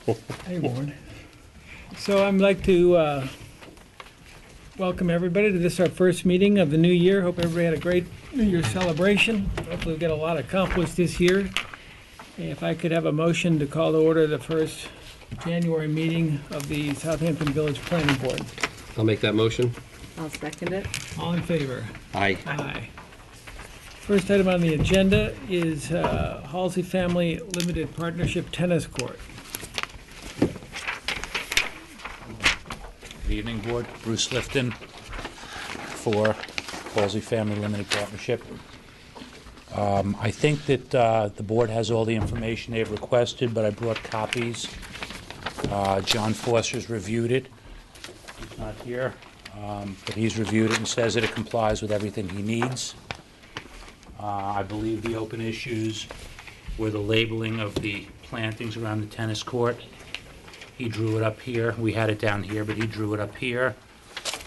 Hey, Warren. So I'd like to welcome everybody to this, our first meeting of the new year. Hope everybody had a great New Year celebration. Hopefully we'll get a lot accomplished this year. If I could have a motion to call to order the first January meeting of the Southampton Village Planning Board. I'll make that motion. I'll second it. All in favor? Aye. Aye. First item on the agenda is Halsey Family Limited Partnership Tennis Court. Good evening, Board. Bruce Lifton for Halsey Family Limited Partnership. I think that the Board has all the information they've requested, but I brought copies. John Foster's reviewed it. He's not here, but he's reviewed it and says that it complies with everything he needs. I believe the open issues were the labeling of the plantings around the tennis court. He drew it up here. We had it down here, but he drew it up here.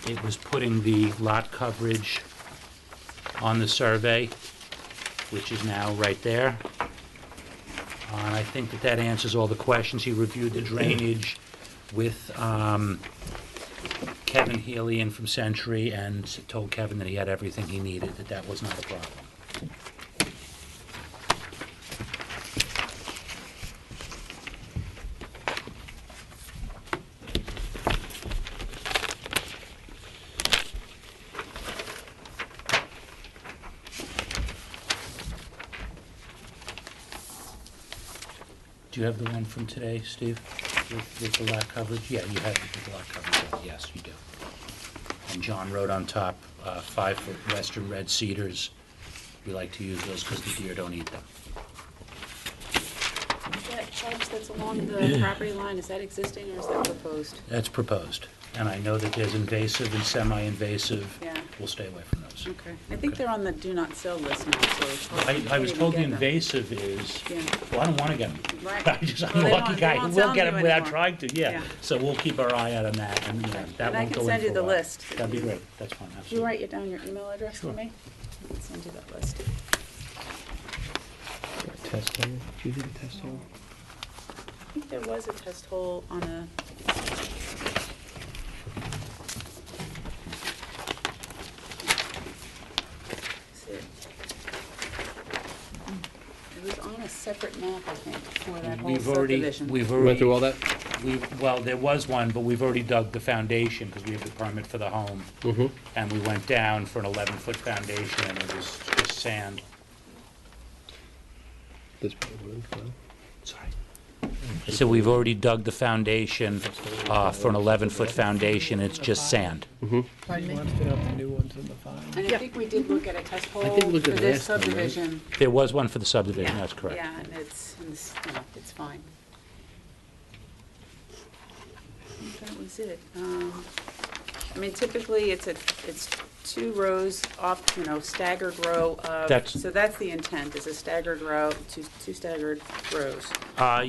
It was putting the lot coverage on the survey, which is now right there. And I think that that answers all the questions. He reviewed the drainage with Kevin Healy in from Century and told Kevin that he had everything he needed, that that was not a problem. Do you have the one from today, Steve, with the lot coverage? Yeah, you have it with the lot coverage, yes, you do. And John wrote on top, 5-foot western red cedars. We like to use those because the deer don't eat them. That hedge that's along the property line, is that existing or is that proposed? That's proposed. And I know that there's invasive and semi-invasive. Yeah. We'll stay away from those. Okay. I think they're on the do not sell list now, so. I was told the Get them. invasive is, Yeah. well, I don't want to get them. Right. I'm Well, a they lucky won't- guy they who won't will sell get them them without anymore. trying to, yeah. Yeah. So we'll keep our eye out on that, and that And I won't can go in send you for a the while. list. That'd be great, that's fine, Did you absolutely. write it down your email address Sure. for me? I'll send you that list. Test hole. Do you need a test hole? I think there was a test hole on a. Is it? It was on a separate map, I think, for that whole We've already, subdivision. we've We went through all already, that? well, there was one, but we've already dug the foundation, because we have the permit for the home. Mm-hmm. And we went down for an 11-foot foundation, and it was just sand. This one, well, Sorry. So we've already dug the foundation for an 11-foot foundation, it's just sand. He wants to know the new ones in the file. And I think we did look at a test hole think we for looked at it this last time, right? subdivision. There was one for the subdivision, that's correct. Yeah, and it's, it's fine. I think that was it. I mean, typically, it's 2 rows off, staggered row of. That's- So that's the intent, is a staggered row, two staggered rows.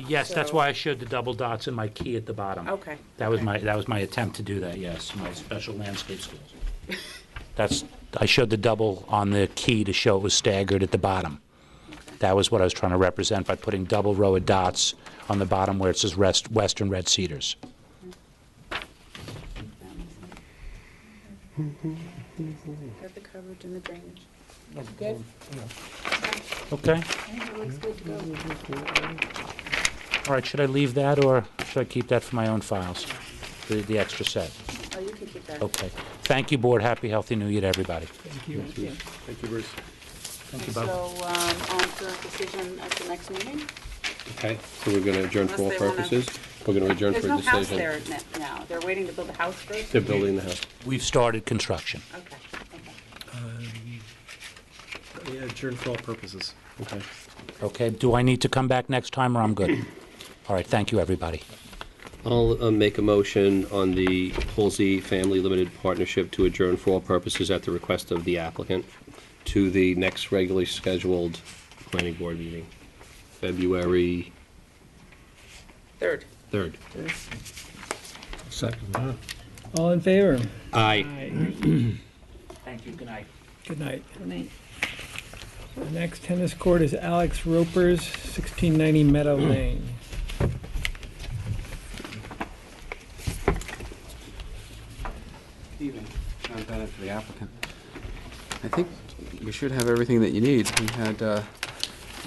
Yes, that's So- why I showed the double dots and my key at the bottom. Okay. That was my attempt to do that, yes, my special landscape skills. I showed the double on the key to show it was staggered at the bottom. That was what I was trying to represent by putting double row of dots on the bottom where it says western red cedars. Got the coverage and the drainage. Good? Okay, I think it looks good to go. all right, should I leave that, or should I keep that for my own files, the extra set? Oh, you can keep that. Okay. Thank you, Board. Happy, healthy New Year to everybody. Thank you. Thank you, Bruce. Thank you, So, Bob. on for a decision at the next meeting? Okay, so we're gonna adjourn for all Unless they wanna- purposes? We're gonna adjourn There's for no a house decision? there now. They're waiting to build a house first? They're building the house. We've started construction. Okay, okay. Yeah, adjourn for all purposes. Okay. Okay, do I need to come back next time, or I'm good? All right, thank you, everybody. I'll make a motion on the Halsey Family Limited Partnership to adjourn for all purposes at the request of the applicant to the next regularly scheduled planning board meeting, February Third. 3rd. Second. All in favor? Aye. Thank you, good night. Good night. Good night. The next tennis court is Alex Roper's, 1690 Meadow Lane. the applicant. I think we should have everything that you need. We had,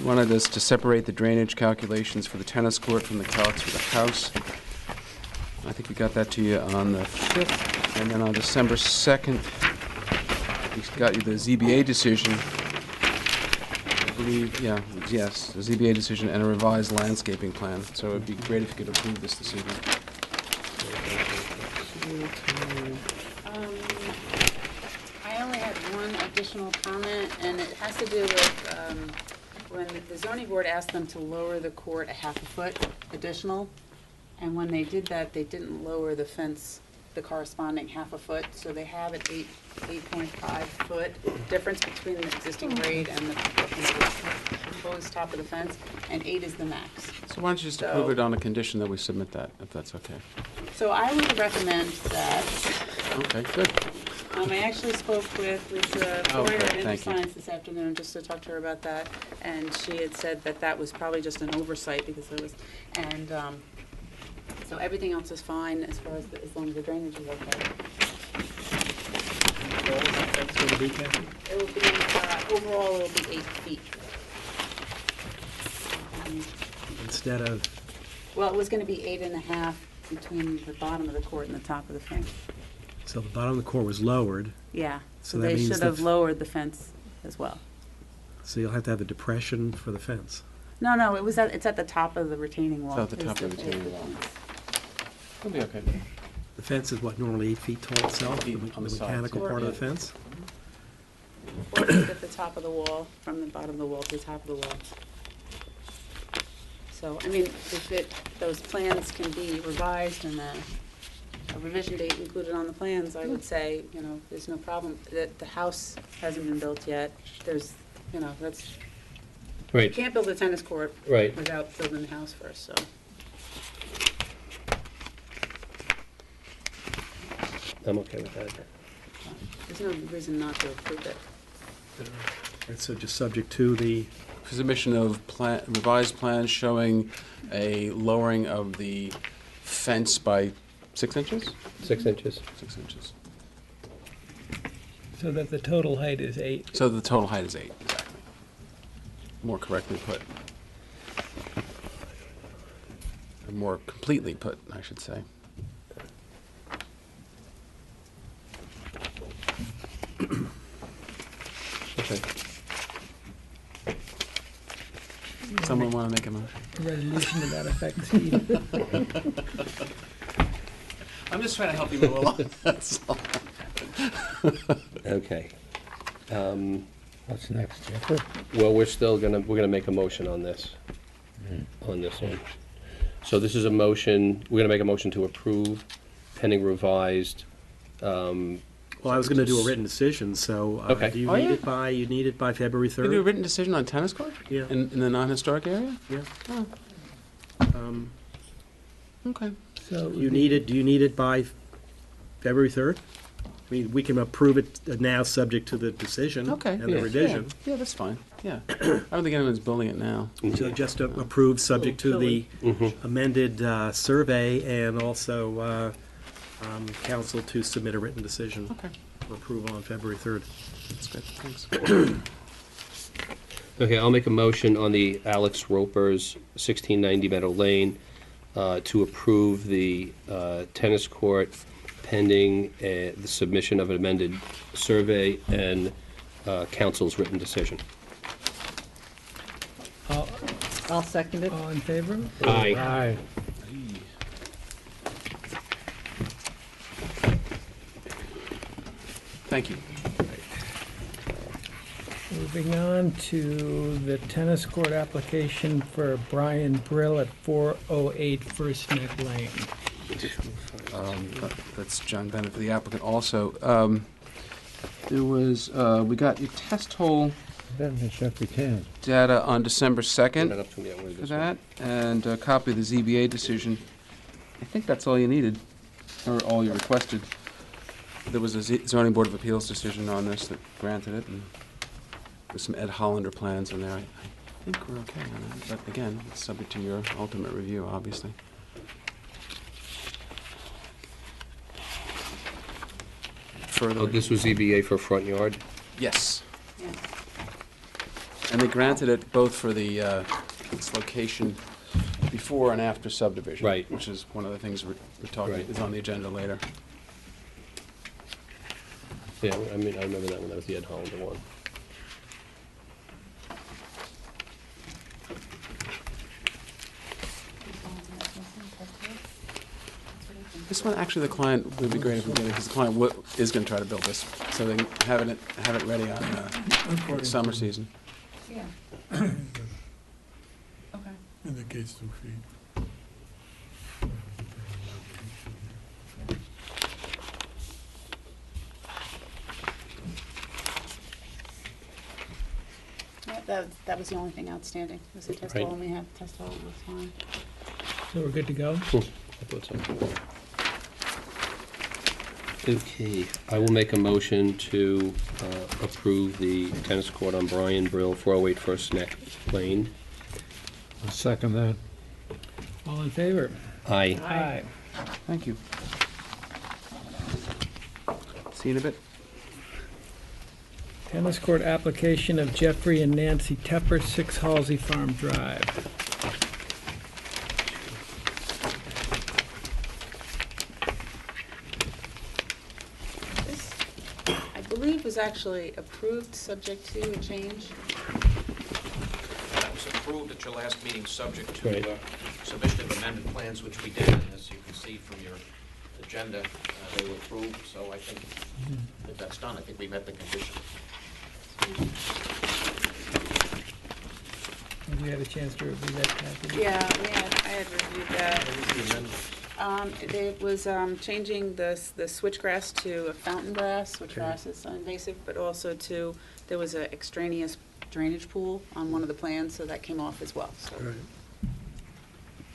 wanted us to separate the drainage calculations for the tennis court from the calcs for the house. I think we got that to you on the 5th, and then on December 2nd, we got you the ZBA decision. I believe, yes, the ZBA decision and a revised landscaping plan. So it'd be great if you could approve this evening. I only had one additional comment, and it has to do with when the zoning board asked them to lower the court a half a foot additional, and when they did that, they didn't lower the fence the corresponding half a foot, so they have an 8.5 foot difference between the existing grade and the proposed top of the fence, and 8 is the max. So why don't you just approve it on a condition that we submit that, if that's okay? So I would recommend that. Okay, good. I actually spoke with Lisa Oh, Boyer great, at thank you. InterScience this afternoon, just to talk to her about that, and she had said that that was probably just an oversight, because it was, and, so everything else is fine as far as, as long as the drainage is okay. That's going to be, Kathy? It will be, overall, it will be 8 feet. Instead of, Well, it was gonna be 8.5 between the bottom of the court and the top of the fence. so the bottom of the court was lowered, Yeah, So so that they means should have that- lowered the fence as well. so you'll have to have the depression for the fence. No, it was at, it's at the top of the retaining wall. It's at the top of the retaining wall. It'll be okay. The fence is what, normally 8 feet tall itself, the 8 feet on the sides, mechanical yeah. part of the Yeah. fence? Or it's at the top of the wall, from the bottom of the wall to the top of the wall. So, I mean, if it, those plans can be revised and a revision date included on the plans, I would say, you know, there's no problem. That the house hasn't been built yet, there's, you know, that's, you Right, can't build a tennis court right. without building the house first, so. I'm okay with that. There's no reason not to approve it. And so just subject to the, Submission of revised plans showing a lowering of the fence by 6 inches? 6 inches. 6 inches. So that the total height is 8. So the total height is 8, exactly. More correctly put. Or more completely put, I should say. Okay. Someone want to make a motion? A resolution to that effect, Steve. I'm just trying to help you move along, that's all. Okay. What's next, Jeffrey? Well, we're gonna make a motion on this, on this one. So this is a motion, we're gonna make a motion to approve pending revised, well, I was going to do a written decision, so Okay. do you Oh, need yeah. it by, you need it by February You do a 3rd? written decision on tennis court? Yeah. In the non-historic area? Yeah. Oh, Um, okay. So You need it, do you need it by February 3rd? I mean, we can approve it now, subject to the decision Okay. and the Yeah. revision. Yeah, that's fine, yeah. I don't think anyone's building it now. So just to approve, subject to the Mhm. amended survey and also council to submit a written decision Okay, for approval on February 3rd. that's good, thanks. Okay, I'll make a motion on the Alex Roper's 1690 Meadow Lane to approve the tennis court pending the submission of an amended survey and council's written decision. I'll second it. all in favor? Aye. Aye. Thank you. Moving on to the tennis court application for Brian Brill at 408 First Neck Lane. That's John Bennett for the applicant also. There was, we got your test hole Then the Jeffrey can. data on December Not 2nd up to me, I wanted for this that, and a copy of the ZBA decision. I think that's all you needed, or all you requested. There was a zoning board of appeals decision on this that granted it, and there's some Ed Hollander plans in there. I think we're okay on that, but again, it's subject to your ultimate review, obviously. further. Oh, this was ZBA for front yard? Yes. Yeah. And they granted it both for the, its location before and after subdivision. Right. Which is one of the things we're talking, Right. is on the agenda later. Yeah, I mean, I remember that one, that was the Ed Hollander one. This one, actually, the client, would be great if we did it, because the client is gonna try to build this, so they can have it ready on, summer season. Yeah. Okay. Indicates 2 feet. Yeah, that was the only thing outstanding, was the test Right. hole, and we have the test hole, it was fine. So we're good to go? I thought so. Okay, I will make a motion to approve the tennis court on Brian Brill, 408 First Neck Lane. I'll second that. All in favor? Aye. Aye. Thank you. See you in a bit. Tennis court application of Jeffrey and Nancy Tepper, 6 Halsey Farm Drive. This, I believe, was actually approved, subject to a change. That was approved at your last meeting, subject to Right. submission of amended plans, which we did. And as you can see from your agenda, they were approved, so I think if that's done, I think we met the condition. Have you had a chance to review that, Kathy? Yeah, I had reviewed that. It was changing the switchgrass to a fountain grass. Switchgrass is invasive, but also there was an extraneous drainage pool on one of the plans, so that came off as well, so.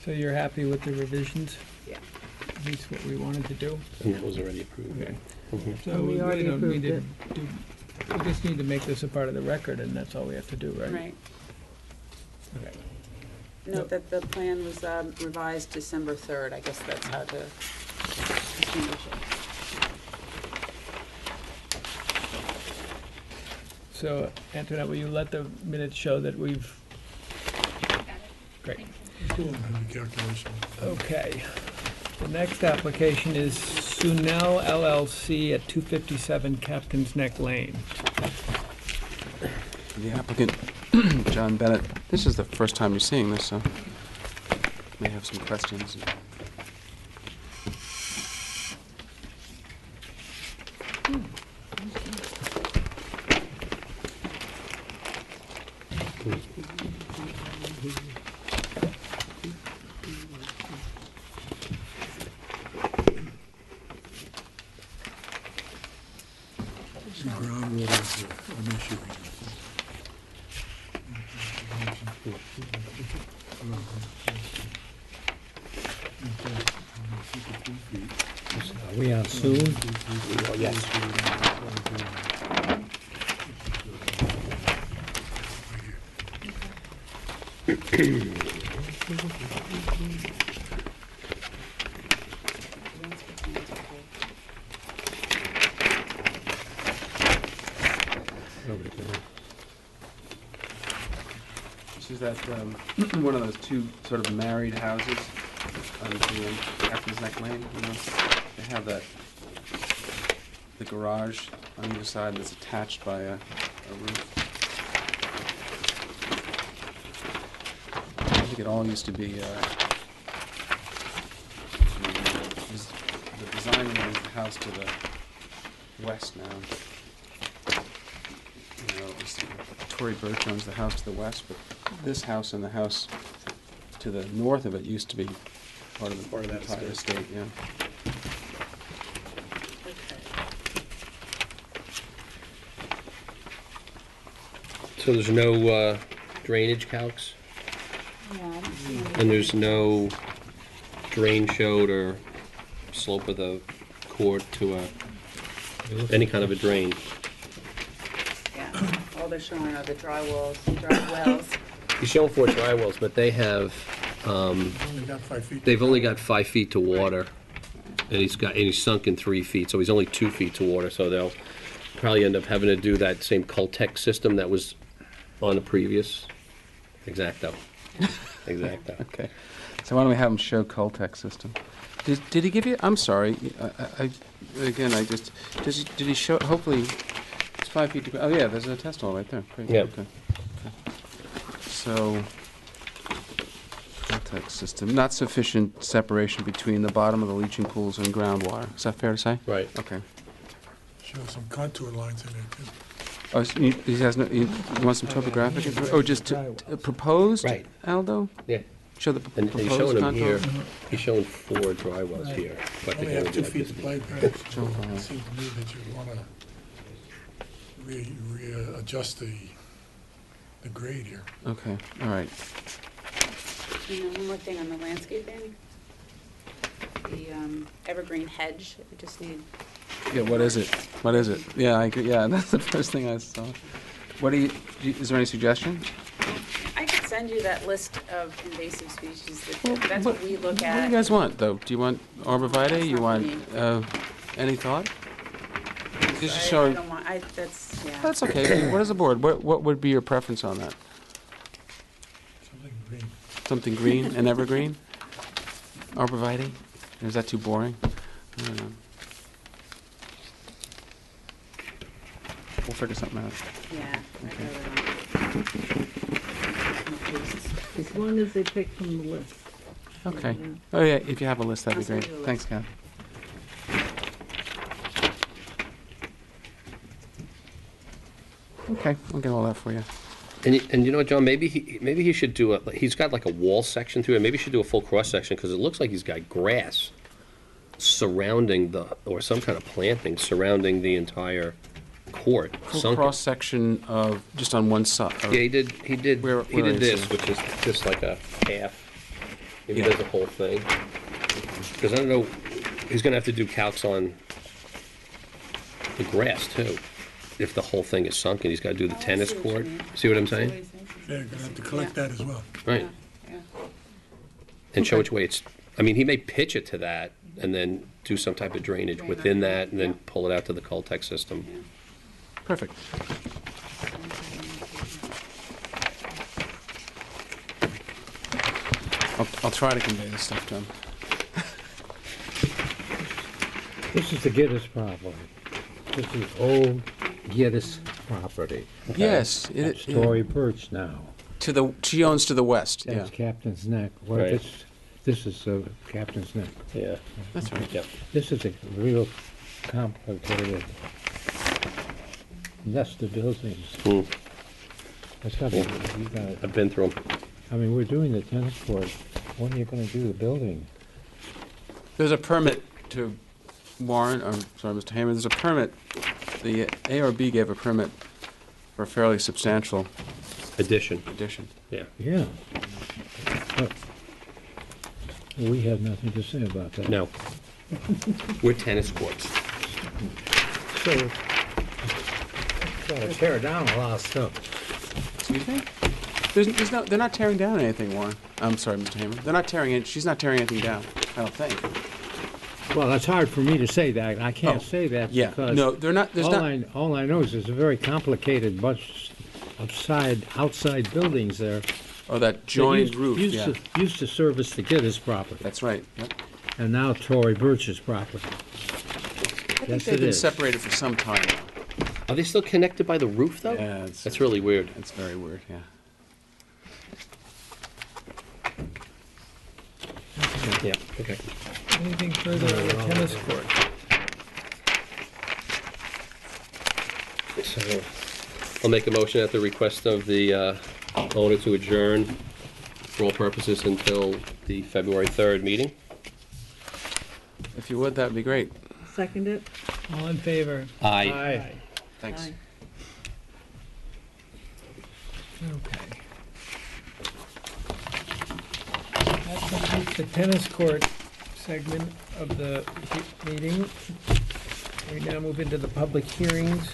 So you're happy with the revisions? Yeah. That's what we wanted to do? And that was already approved. Okay. Mhm. So We we already don't need to approved do, we just need to make this a part of the record, and that's all we have to do, right? Right. Okay. Note that the plan was revised December 3rd. I guess that's how to distinguish it. So, Antoinette, will you let the minutes show that we've? Great. Cool. And the calculation. Okay. The next application is Sunel LLC at 257 Captain's Neck Lane. The applicant, John Bennett, this is the first time you're seeing this, so may have some questions. The groundwater is an issue. Are we on soon? Yes. This is that, one of those two sort of married houses on the Captain's Neck Lane, you know? They have the garage on either side that's attached by a roof. I think it all used to be, the design owns the house to the west now. You know, Tory Burch owns the house to the west, but this house and the house to the north of it used to be part of the that entire estate, yeah. So there's no drainage calcs, Yeah, I don't see any. and there's no drain showed or slope of the court to any kind of a drain. Yeah, all they're showing are the dry wells. He's showing 4 dry wells, but they have, Only got 5 feet. they've only got 5 feet to water. and he's sunken 3 feet, so he's only 2 feet to water, so they'll probably end up having to do that same Cultec system that was on the previous. Exacto. Exacto. Okay. So why don't we have him show Coltech system? Did he give you, I'm sorry, again, did he show, hopefully, it's 5 feet, oh yeah, there's a test hole right there. Great. Yeah. Okay. So, Coltech system, not sufficient separation between the bottom of the leaching pools and groundwater. Is that fair to say? Right. Okay. Show some contour lines in there too. Oh, so he has no, you want some topographic, or just proposed, Right. Aldo? Yeah. Show the And he's proposed showing him contour? here, he's showing 4 dry wells here. But Only they have only 2 do feet like to this. play with. It seems to me that you want to readjust the grade here. Okay, all right. And then one more thing on the landscaping. The evergreen hedge, we just need, Yeah, what is it? What is it? Yeah, I agree, yeah, that's the first thing I saw. What is there any suggestion? I could send you that list of invasive species, that's what we look at. What do you guys want, though? Do you want arborvitae? You That's want, not any thought? Just I show, don't want, that's, yeah. that's okay. What is the board? What would be your preference on that? Something green. Something green and evergreen? Arborvitae? Or is that too boring? I don't know. We'll figure something out. Yeah. I Okay. really don't. As long as they pick from the list. Okay. Oh, yeah, if you have a list, that'd be I'll send great. you a Thanks, Kath. Okay, I'll get all that for you. And you know what, John, maybe he should do he's got like a wall section through it, maybe he should do a full cross-section, because it looks like he's got grass surrounding or some kind of planting surrounding the entire court. Full Sunken. cross-section of, just on one side. Yeah, he did Where is this, it? which is just like a half. Maybe Yeah. he does the whole thing. Because I don't know, he's gonna have to do calcs on the grass too. If the whole thing is sunken, he's gotta do the Oh, I tennis see what you court. mean. See what I'm I see what saying? he's saying. Yeah, you're gonna have to collect that as well. Right. Yeah. And show which way it's, I mean, he may pitch it to that and then do some type of drainage Drain within under, that and then yeah. pull it out to the Cultec system. Perfect. I'll try to convey this stuff to him. This is the Gittes property. This is old Gittes property. Yes, That's Tory Birch now. she owns to the west, yeah. That's Captain's Neck. Well, Right. this is Captain's Neck. Yeah. That's right. Yep. This is a real complicated nest of buildings. Hmm. That's gotta be, you gotta, I've been through them. I mean, we're doing the tennis court. When are you gonna do the building? There's a permit to Warren, sorry, Mr. Hamer, there's a permit, the ARB gave a permit for a fairly substantial Addition. addition. Yeah. Yeah. But we have nothing to say about that. No. We're tennis courts. So, gotta tear down a lot of stuff. Excuse me? There's no, they're not tearing down anything, Warren. I'm sorry, Mr. Hamer. They're not tearing it, she's not tearing anything down, I don't think. Well, it's hard for me to say that. I can't Oh, say that Yeah, because no, they're not, there's not, all I know is there's a very complicated bunch of outside buildings there. oh, that that joined roof, yeah. Used to service the Gittes property, That's right, yep. and now Tory Birch's property. I think Yes, they've it been is. separated for some time now. Are they still connected by the roof though? Yeah, That's really weird. it's very weird, yeah. Yeah, okay. Anything further on the tennis court? So, I'll make a motion at the request of the owner to adjourn for all purposes until the February 3rd meeting. If you would, that'd be great. Second it? All in favor? Aye. Thanks. Aye. Okay. That completes the tennis court segment of the meeting. We now move into the public hearings.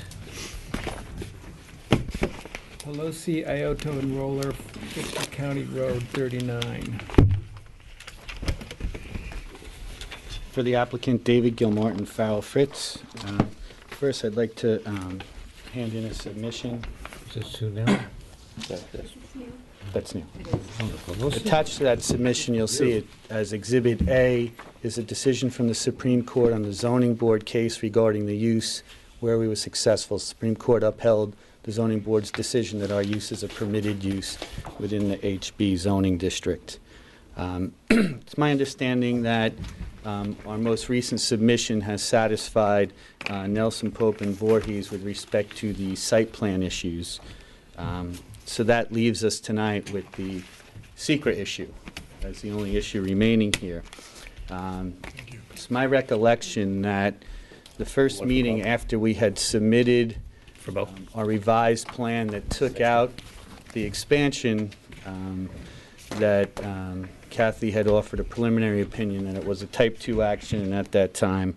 Pelosi, Iota, and Roller, Victor County Road 39. For the applicant, David Gilmartin, Farrell Fritz. First, I'd like to hand in a submission. Is this too now? That's new. Oh, Attached to that submission, you'll see it as Exhibit A is a decision from the Supreme Court on the zoning board case regarding the use where we were successful. Supreme Court upheld the zoning board's decision that our use is a permitted use within the HB zoning district. It's my understanding that our most recent submission has satisfied Nelson, Pope, and Voorhees with respect to the site plan issues. So that leaves us tonight with the secret issue as the only issue remaining here. It's my recollection that the first meeting after we had submitted our revised plan that took out the expansion, that Kathy had offered a preliminary opinion and it was a type 2 action, and at that time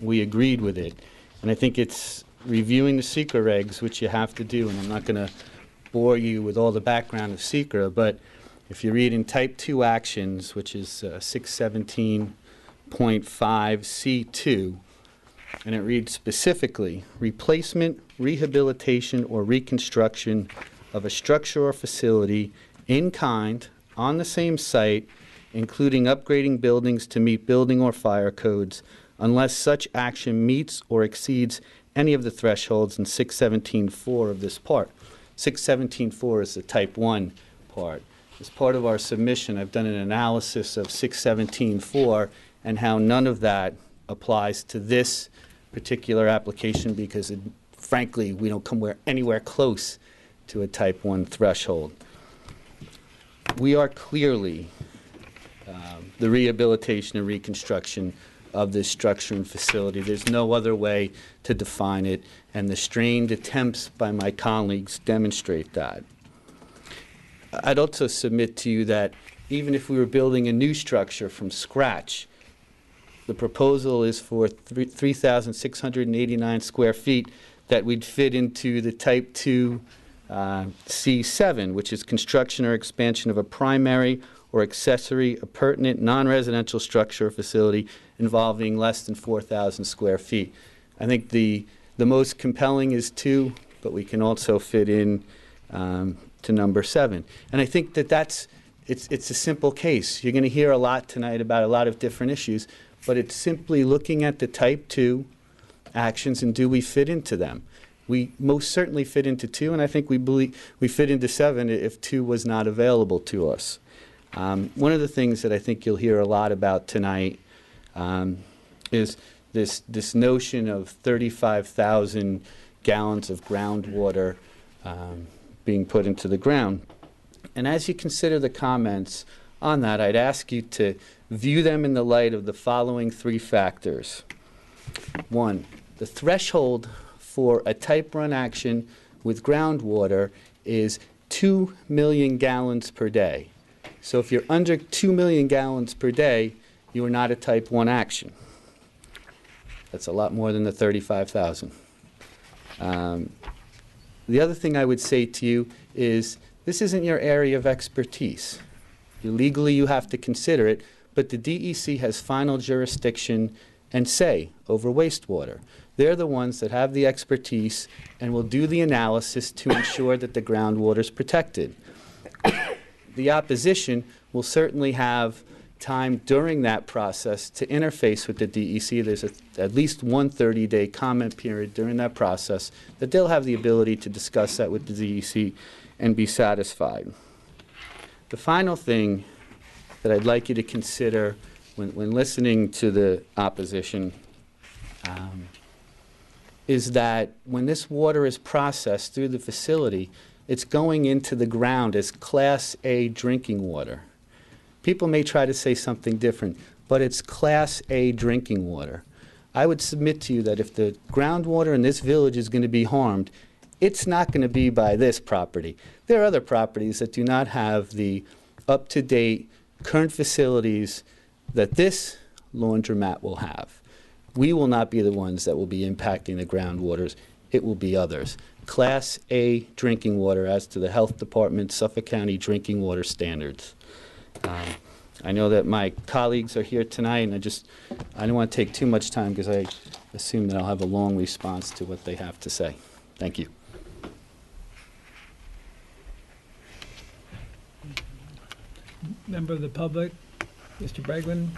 we agreed with it. And I think it's reviewing the SECRA regs, which you have to do, and I'm not going to bore you with all the background of SECRA, but if you read in type 2 actions, which is 617.5C2, and it reads specifically, replacement, rehabilitation, or reconstruction of a structure or facility in kind on the same site, including upgrading buildings to meet building or fire codes, unless such action meets or exceeds any of the thresholds in 617.4 of this part. 617.4 is the type 1 part. As part of our submission, I've done an analysis of 617.4 and how none of that applies to this particular application because, frankly, we don't come anywhere close to a type 1 threshold. We are clearly the rehabilitation and reconstruction of this structure and facility. There's no other way to define it, and the strained attempts by my colleagues demonstrate that. I'd also submit to you that even if we were building a new structure from scratch, the proposal is for 3,689 square feet that we'd fit into the type 2 C7, which is construction or expansion of a primary or accessory appurtenant non-residential structure or facility involving less than 4,000 square feet. I think the most compelling is 2, but we can also fit in to number 7. And I think that it's a simple case. You're going to hear a lot tonight about a lot of different issues, but it's simply looking at the type 2 actions and do we fit into them. We most certainly fit into 2, and I think we believe we fit into 7 if 2 was not available to us. One of the things that I think you'll hear a lot about tonight is this notion of 35,000 gallons of groundwater being put into the ground. And as you consider the comments on that, I'd ask you to view them in the light of the following 3 factors. 1, the threshold for a type 1 action with groundwater is 2 million gallons per day. So if you're under 2 million gallons per day, you are not a type 1 action. That's a lot more than the 35,000. The other thing I would say to you is this isn't your area of expertise. Legally, you have to consider it, but the DEC has final jurisdiction and say over wastewater. They're the ones that have the expertise and will do the analysis to ensure that the groundwater is protected. The opposition will certainly have time during that process to interface with the DEC. There's at least one 30-day comment period during that process that they'll have the ability to discuss that with the DEC and be satisfied. The final thing that I'd like you to consider when listening to the opposition is that when this water is processed through the facility, it's going into the ground as Class A drinking water. People may try to say something different, but it's Class A drinking water. I would submit to you that if the groundwater in this village is going to be harmed, it's not going to be by this property. There are other properties that do not have the up-to-date current facilities that this laundromat will have. We will not be the ones that will be impacting the groundwaters. It will be others. Class A drinking water as to the Health Department, Suffolk County drinking water standards. I know that my colleagues are here tonight, and I don't want to take too much time because I assume that I'll have a long response to what they have to say. Thank you. Member of the public, Mr. Bregman.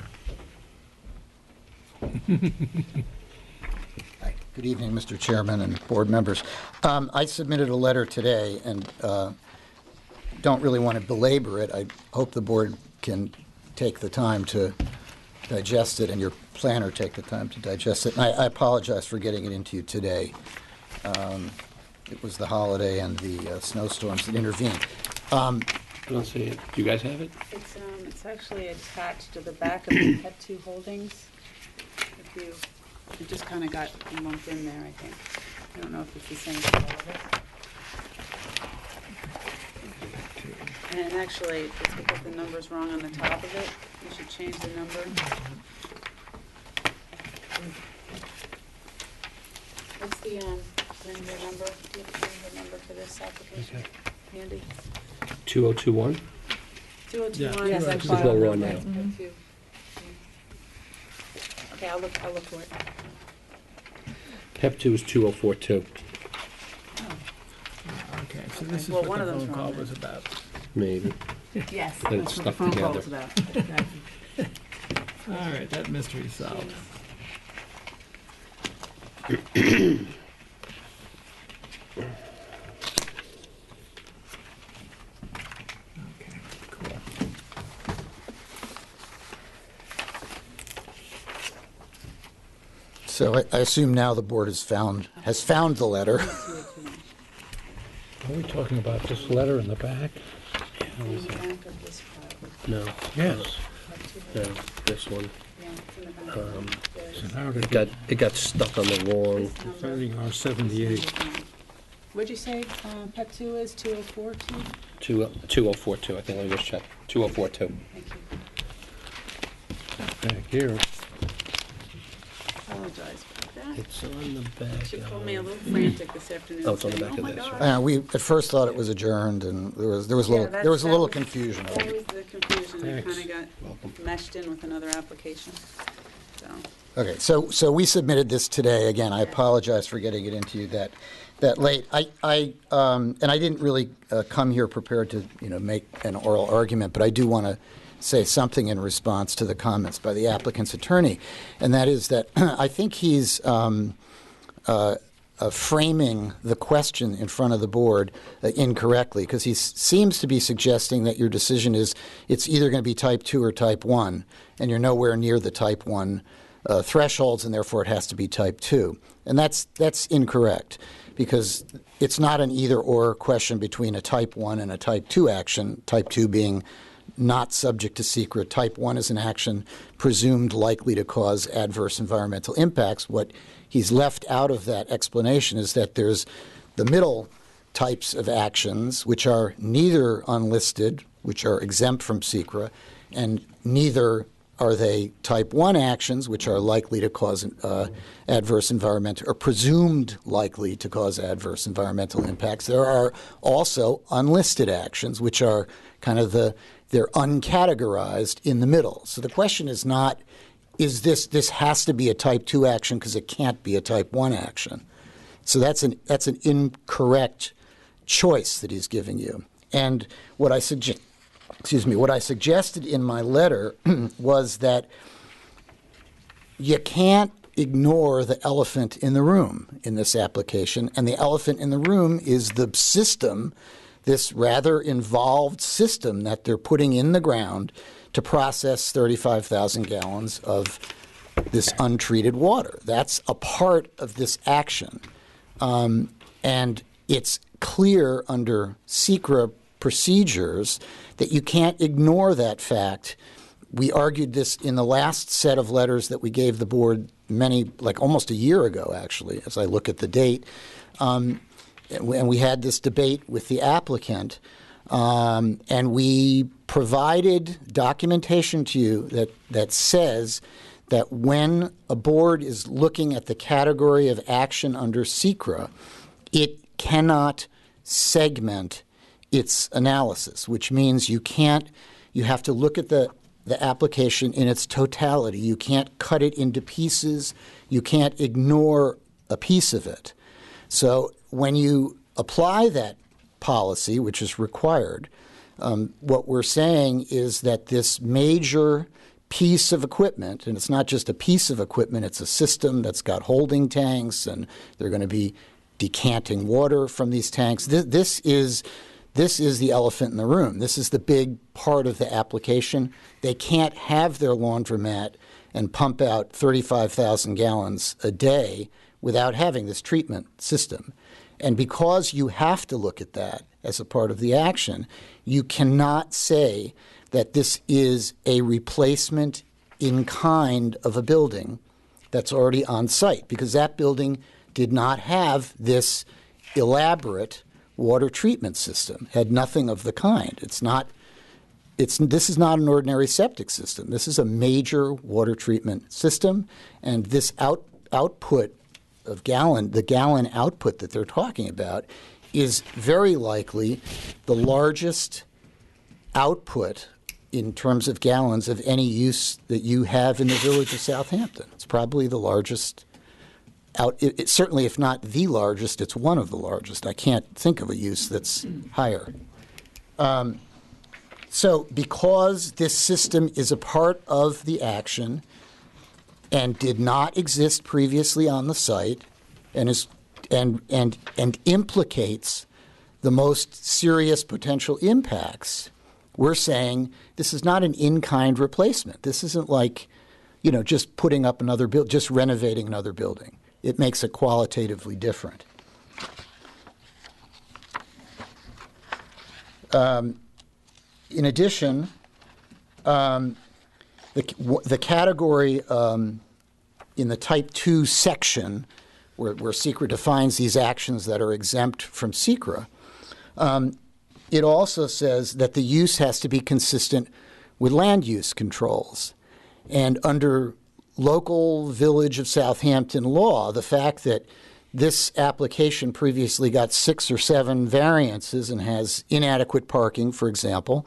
Hi. Good evening, Mr. Chairman and board members. I submitted a letter today and don't really want to belabor it. I hope the board can take the time to digest it and your planner take the time to digest it. And I apologize for getting it into you today. It was the holiday and the snowstorms that intervened. I don't see it. Do you guys have it? It's actually attached to the back of the Pet 2 holdings. It just kind of got lumped in there, I think. I don't know if it's the same for all of us. And actually, it's because the number's wrong on the top of it. We should change the number. What's the vendor number? Do you have the vendor number for this application? Andy? 2021? 2021. Yes, I this is filed what we're it. on now. Okay, I'll look for it. PEP 2 is 2042. Okay, so this is Well, what one the of them's phone call wrong was then. about. Maybe. Yes, Then that's it's what the stuck phone call together. was about. All right, that mystery is solved. Okay, cool. So I assume now the board has found the letter. Are we talking about this letter in the back? In the back of this file. No. Yes. No, this one. Yeah, it's in the back. There's So now It got stuck on the wrong. this number. Finding our 78. What'd you say, Pet 2 is 2042? 2042, I think. Let me just check. 2042. Thank you. Back here. Apologize about that. It's on the back. She called me a little frantic this afternoon. Oh, it's on the saying, back of my this, God." right? We at first thought it was adjourned, and there was a little Yeah, there was a that little was- confusion. That was the confusion. It Thanks. kind of got meshed in with another application, so. Okay, so we submitted this today. Again, I apologize for getting it into you that late. And I didn't really come here prepared to make an oral argument, but I do want to say something in response to the comments by the applicant's attorney, and that is that I think he's framing the question in front of the board incorrectly, because he seems to be suggesting that your decision is it's either going to be type 2 or type 1, and you're nowhere near the type 1 thresholds, and therefore it has to be type 2. And that's incorrect, because it's not an either-or question between a type 1 and a type 2 action, type 2 being not subject to secret. Type 1 is an action presumed likely to cause adverse environmental impacts. What he's left out of that explanation is that there's the middle types of actions, which are neither unlisted, which are exempt from SECRA, and neither are they type 1 actions, which are likely to cause adverse environmental, or presumed likely to cause adverse environmental impacts. There are also unlisted actions, which are kind of they're uncategorized in the middle. So the question is not, this has to be a type 2 action because it can't be a type 1 action. So that's an incorrect choice that he's giving you. And what I suggested in my letter was that you can't ignore the elephant in the room in this application, and the elephant in the room is the system, this rather involved system that they're putting in the ground to process 35,000 gallons of this untreated water. That's a part of this action. And it's clear under SECRA procedures that you can't ignore that fact. We argued this in the last set of letters that we gave the board almost a year ago, actually, as I look at the date. And we had this debate with the applicant, and we provided documentation to you that says that when a board is looking at the category of action under SECRA, it cannot segment its analysis, which means you have to look at the the application in its totality. You can't cut it into pieces. You can't ignore a piece of it. So when you apply that policy, which is required, what we're saying is that this major piece of equipment, and it's not just a piece of equipment, it's a system that's got holding tanks, and they're going to be decanting water from these tanks. This is the elephant in the room. This is the big part of the application. They can't have their laundromat and pump out 35,000 gallons a day without having this treatment system. And because you have to look at that as a part of the action, you cannot say that this is a replacement in kind of a building that's already on site, because that building did not have this elaborate water treatment system, had nothing of the kind. This is not an ordinary septic system. This is a major water treatment system, and this output of the gallon output that they're talking about is very likely the largest output in terms of gallons of any use that you have in the village of Southampton. It's probably the largest certainly, if not the largest, it's one of the largest. I can't think of a use that's higher. So because this system is a part of the action and did not exist previously on the site and implicates the most serious potential impacts, we're saying this is not an in-kind replacement. This isn't like, just putting up another building, just renovating another building. It makes it qualitatively different. In addition, the category in the Type 2 section, where SECRA defines these actions that are exempt from SECRA, it also says that the use has to be consistent with land use controls. And under local Village of Southampton law, the fact that this application previously got 6 or 7 variances and has inadequate parking, for example,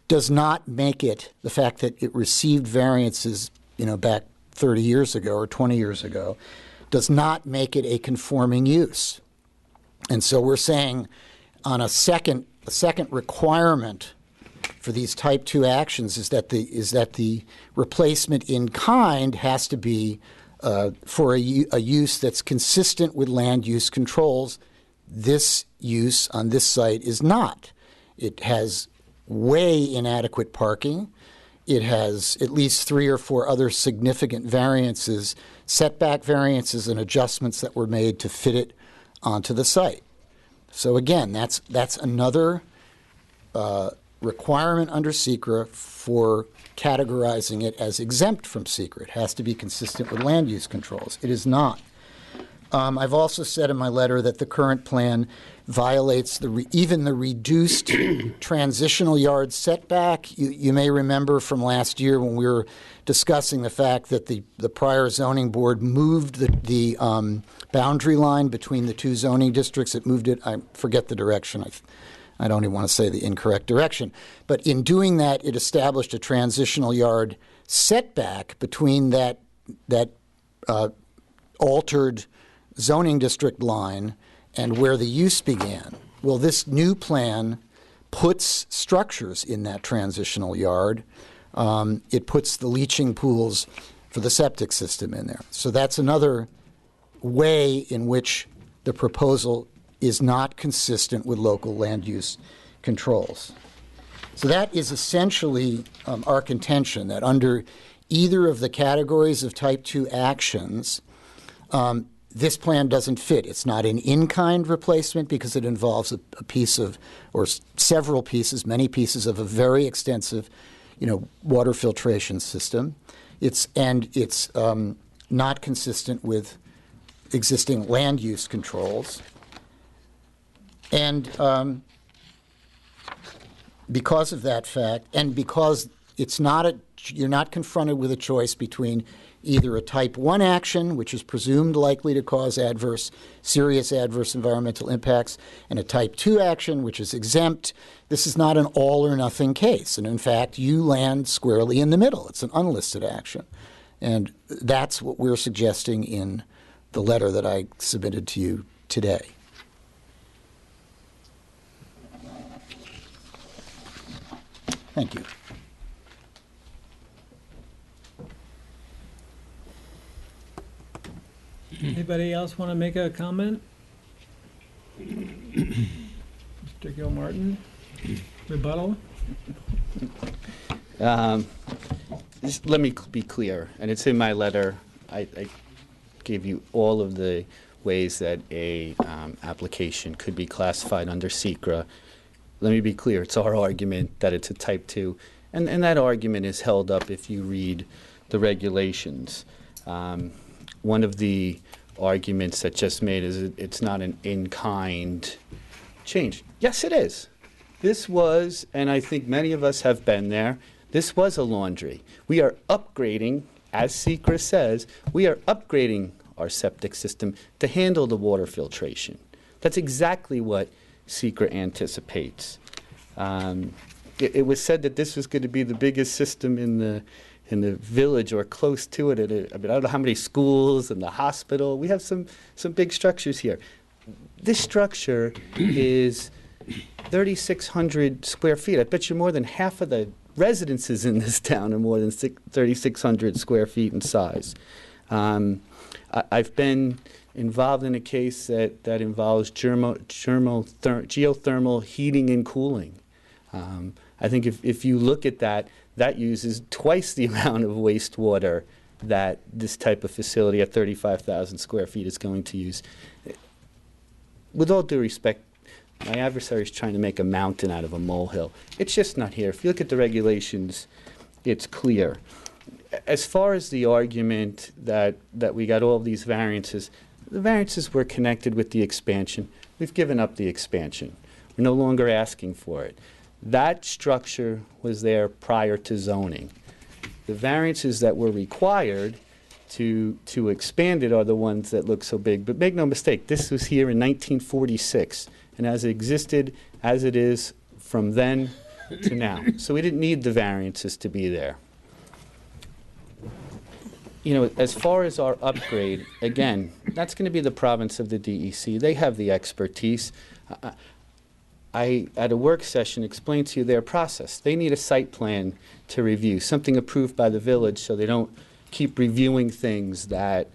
does not make it, the fact that it received variances, back 30 years ago or 20 years ago, does not make it a conforming use. And so we're saying on a second requirement for these Type 2 actions is that the replacement in kind has to be for a use that's consistent with land use controls. This use on this site is not. It has way inadequate parking. It has at least 3 or 4 other significant variances, setback variances and adjustments that were made to fit it onto the site. So again, that's another requirement under SECRA for categorizing it as exempt from SECRA. It has to be consistent with land use controls. It is not. I've also said in my letter that the current plan violates even the reduced transitional yard setback. You may remember from last year when we were discussing the fact that the prior zoning board moved the boundary line between the 2 zoning districts. It moved it, I forget the direction. I don't even want to say the incorrect direction. But in doing that, it established a transitional yard setback between that altered zoning district line and where the use began. Well, this new plan puts structures in that transitional yard. It puts the leaching pools for the septic system in there. So that's another way in which the proposal is not consistent with local land use controls. So that is essentially our contention, that under either of the categories of Type 2 actions, this plan doesn't fit. It's not an in-kind replacement because it involves a piece of, or several pieces, many pieces of a very extensive, water filtration system. It's not consistent with existing land use controls. And because of that fact, and because you're not confronted with a choice between either a type 1 action, which is presumed likely to cause serious adverse environmental impacts, and a type 2 action, which is exempt. This is not an all or nothing case. And in fact, you land squarely in the middle. It's an unlisted action. And that's what we're suggesting in the letter that I submitted to you today. Thank you. Anybody else want to make a comment? Mr. Gilmartin, rebuttal? Just let me be clear, and it's in my letter. I gave you all of the ways that a application could be classified under SECRA. Let me be clear, it's our argument that it's a type 2, and that argument is held up if you read the regulations. One of the arguments that just made is it's not an in-kind change. Yes, it is. This was, and I think many of us have been there, this was a laundry. We are upgrading, as SECRA says, we are upgrading our septic system to handle the water filtration. That's exactly what SECRA anticipates. It was said that this was going to be the biggest system in the village or close to it. I don't know how many schools and the hospital. We have some big structures here. This structure is 3,600 square feet. I bet you more than half of the residences in this town are more than 3,600 square feet in size. I've been involved in a case that involves geothermal heating and cooling. I think if you look at that, that uses twice the amount of wastewater that this type of facility at 35,000 square feet is going to use. With all due respect, my adversary is trying to make a mountain out of a molehill. It's just not here. If you look at the regulations, it's clear. As far as the argument that we got all these variances, the variances were connected with the expansion. We've given up the expansion. We're no longer asking for it. That structure was there prior to zoning. The variances that were required to expand it are the ones that look so big. But make no mistake, this was here in 1946 and has existed as it is from then to now. So we didn't need the variances to be there. You know, as far as our upgrade, again, that's going to be the province of the DEC. They have the expertise. I, at a work session, explained to you their process. They need a site plan to review, something approved by the village, so they don't keep reviewing things that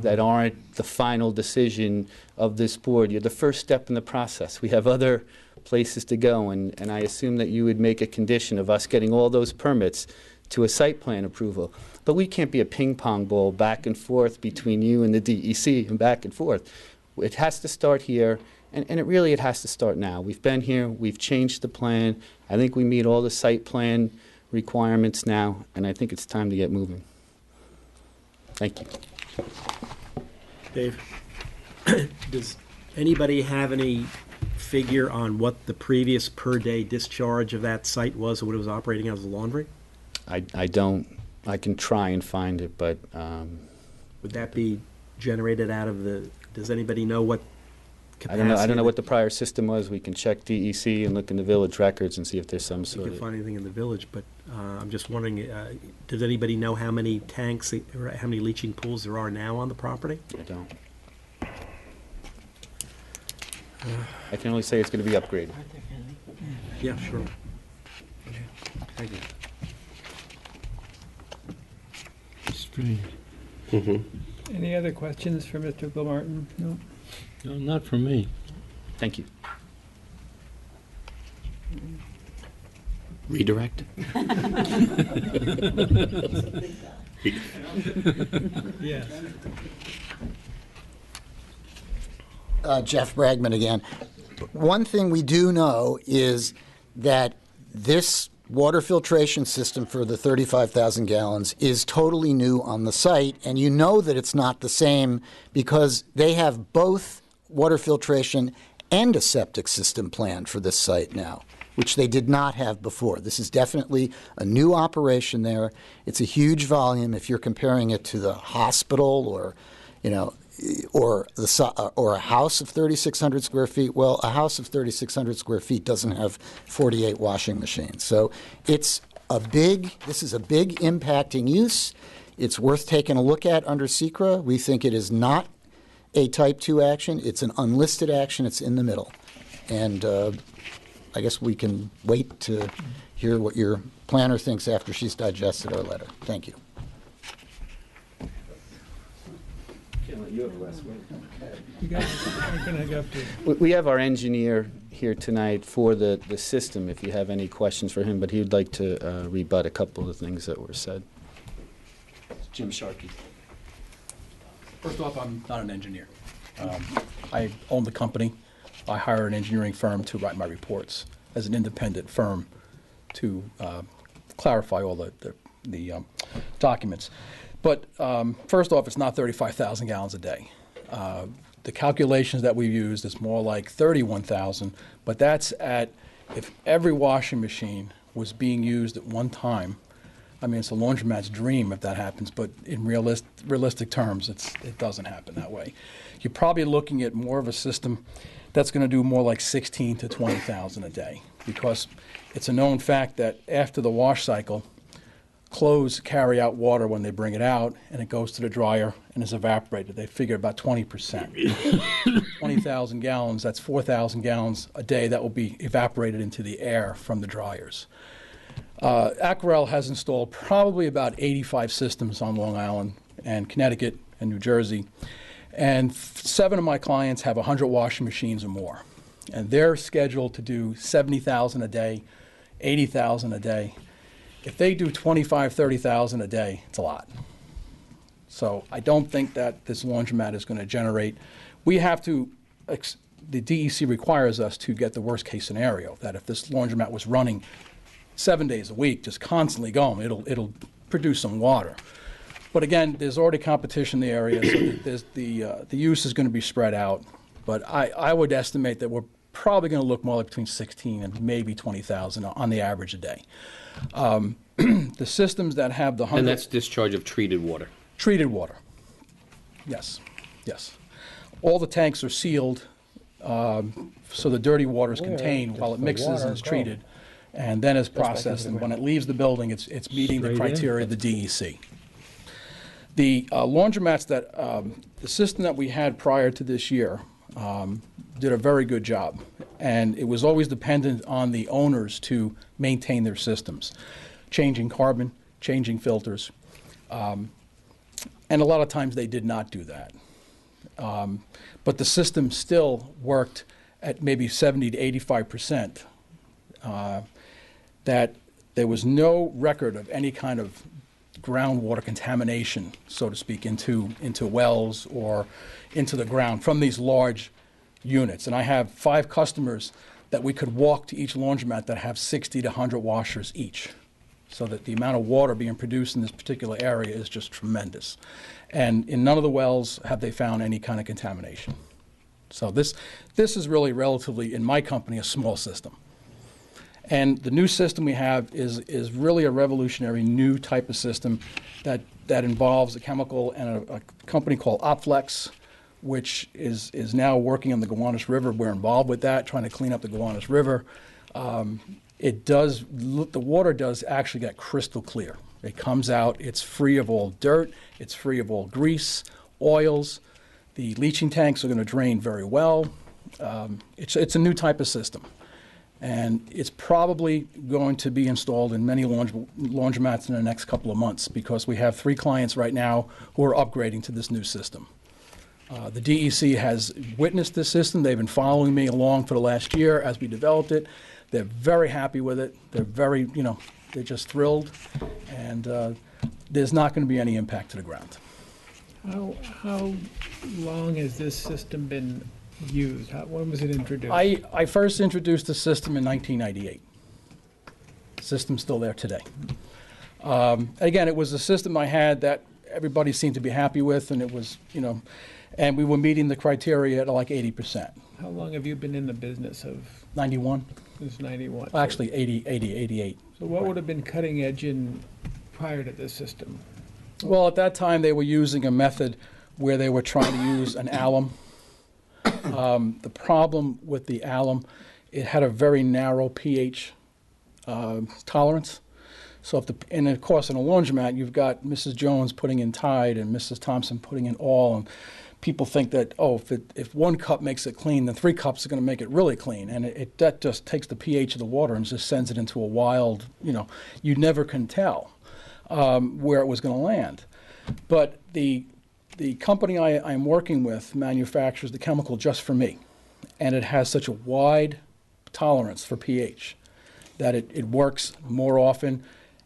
aren't the final decision of this board. You're the first step in the process. We have other places to go, and I assume that you would make a condition of us getting all those permits to a site plan approval. But we can't be a ping-pong ball back and forth between you and the DEC and back and forth. It has to start here. And it has to start now. We've been here, we've changed the plan. I think we meet all the site plan requirements now, and I think it's time to get moving. Thank you. Dave, does anybody have any figure on what the previous per-day discharge of that site was, or what it was operating as a laundry? I don't. I can try and find it, but... Would that be generated out of the... Does anybody know what I don't know what the prior system was. We can check DEC and look in the village records and see if there's some sort of... You can find anything in the village, but I'm just wondering, does anybody know how many tanks or how many leaching pools there are now on the property? I don't. I can only say it's going to be upgraded. Yeah, sure. Thank you. Strange. Any other questions for Mr. Gilmartin? No? No, not from me. Thank you. Redirect? Yes. Jeff Bragman again. One thing we do know is that this water filtration system for the 35,000 gallons is totally new on the site, and you know that it's not the same because they have both water filtration and a septic system planned for this site now. which they did not have before. This is definitely a new operation there. It's a huge volume if you're comparing it to the hospital or, or a house of 3,600 square feet. Well, a house of 3,600 square feet doesn't have 48 washing machines. So this is a big impacting use. It's worth taking a look at under SECRA. We think it is not a Type 2 action. It's an unlisted action. It's in the middle. And I guess we can wait to hear what your planner thinks after she's digested our letter. Thank you. You guys, what can I go up to? We have our engineer here tonight for the system, if you have any questions for him, but he would like to rebut a couple of the things that were said. Jim Sharkey. First off, I'm not an engineer. I own the company. I hire an engineering firm to write my reports as an independent firm to clarify all the documents. But first off, it's not 35,000 gallons a day. The calculations that we used is more like 31,000, but that's if every washing machine was being used at one time. I mean, it's a laundromat's dream if that happens, but in realistic terms, it doesn't happen that way. You're probably looking at more of a system that's going to do more like 16 to 20,000 a day, because it's a known fact that after the wash cycle, clothes carry out water when they bring it out, and it goes to the dryer and is evaporated. They figure about 20%. 20,000 gallons, that's 4,000 gallons a day that will be evaporated into the air from the dryers. Aquarel has installed probably about 85 systems on Long Island and Connecticut and New Jersey, and 7 of my clients have 100 washing machines or more, and they're scheduled to do 70,000 a day, 80,000 a day. If they do 25, 30,000 a day, it's a lot. So I don't think that this laundromat is going to generate. We have to, the DEC requires us to get the worst case scenario, that if this laundromat was running 7 days a week, just constantly going, it'll produce some water. But again, there's already competition in the area, so the use is going to be spread out. But I would estimate that we're probably going to look more like between 16 and maybe 20,000 on the average a day. The systems that have the 100... And that's discharge of treated water. Treated water. Yes, yes. All the tanks are sealed, so the dirty water is contained while it mixes and is treated, and then is processed. And when it leaves the building, it's meeting the criteria of the DEC. The laundromats that, the system that we had prior to this year did a very good job. And it was always dependent on the owners to maintain their systems, changing carbon, changing filters. And a lot of times they did not do that. But the system still worked at maybe 70 to 85%. That there was no record of any kind of groundwater contamination, so to speak, into wells or into the ground from these large units. And I have 5 customers that we could walk to each laundromat that have 60 to 100 washers each, so that the amount of water being produced in this particular area is just tremendous. And in none of the wells have they found any kind of contamination. So this is really relatively, in my company, a small system. And the new system we have is really a revolutionary new type of system that involves a chemical and a company called Opflex, which is now working on the Gowanus River. We're involved with that, trying to clean up the Gowanus River. The water does actually get crystal clear. It comes out, it's free of all dirt, it's free of all grease, oils. The leaching tanks are going to drain very well. It's a new type of system. And it's probably going to be installed in many laundromats in the next couple of months, because we have 3 clients right now who are upgrading to this new system. The DEC has witnessed this system. They've been following me along for the last year as we developed it. They're very happy with it. They're very, they're just thrilled. And there's not going to be any impact to the ground. How long has this system been used? When was it introduced? I first introduced the system in 1998. The system's still there today. Again, it was a system I had that everybody seemed to be happy with, and it was, and we were meeting the criteria at like 80%. How long have you been in the business of 91, this 91? well, actually 88. So what would have been cutting edge in prior to this system? Well, at that time, they were using a method where they were trying to use an alum. The problem with the alum, it had a very narrow pH tolerance. So and of course, in a laundromat, you've got Mrs. Jones putting in Tide and Mrs. Thompson putting in all, and people think that, oh, if 1 cup makes it clean, then 3 cups are going to make it really clean, and that just takes the pH of the water and just sends it into a wild, you never can tell where it was going to land. But the company I'm working with manufactures the chemical just for me, and it has such a wide tolerance for pH that it works more often,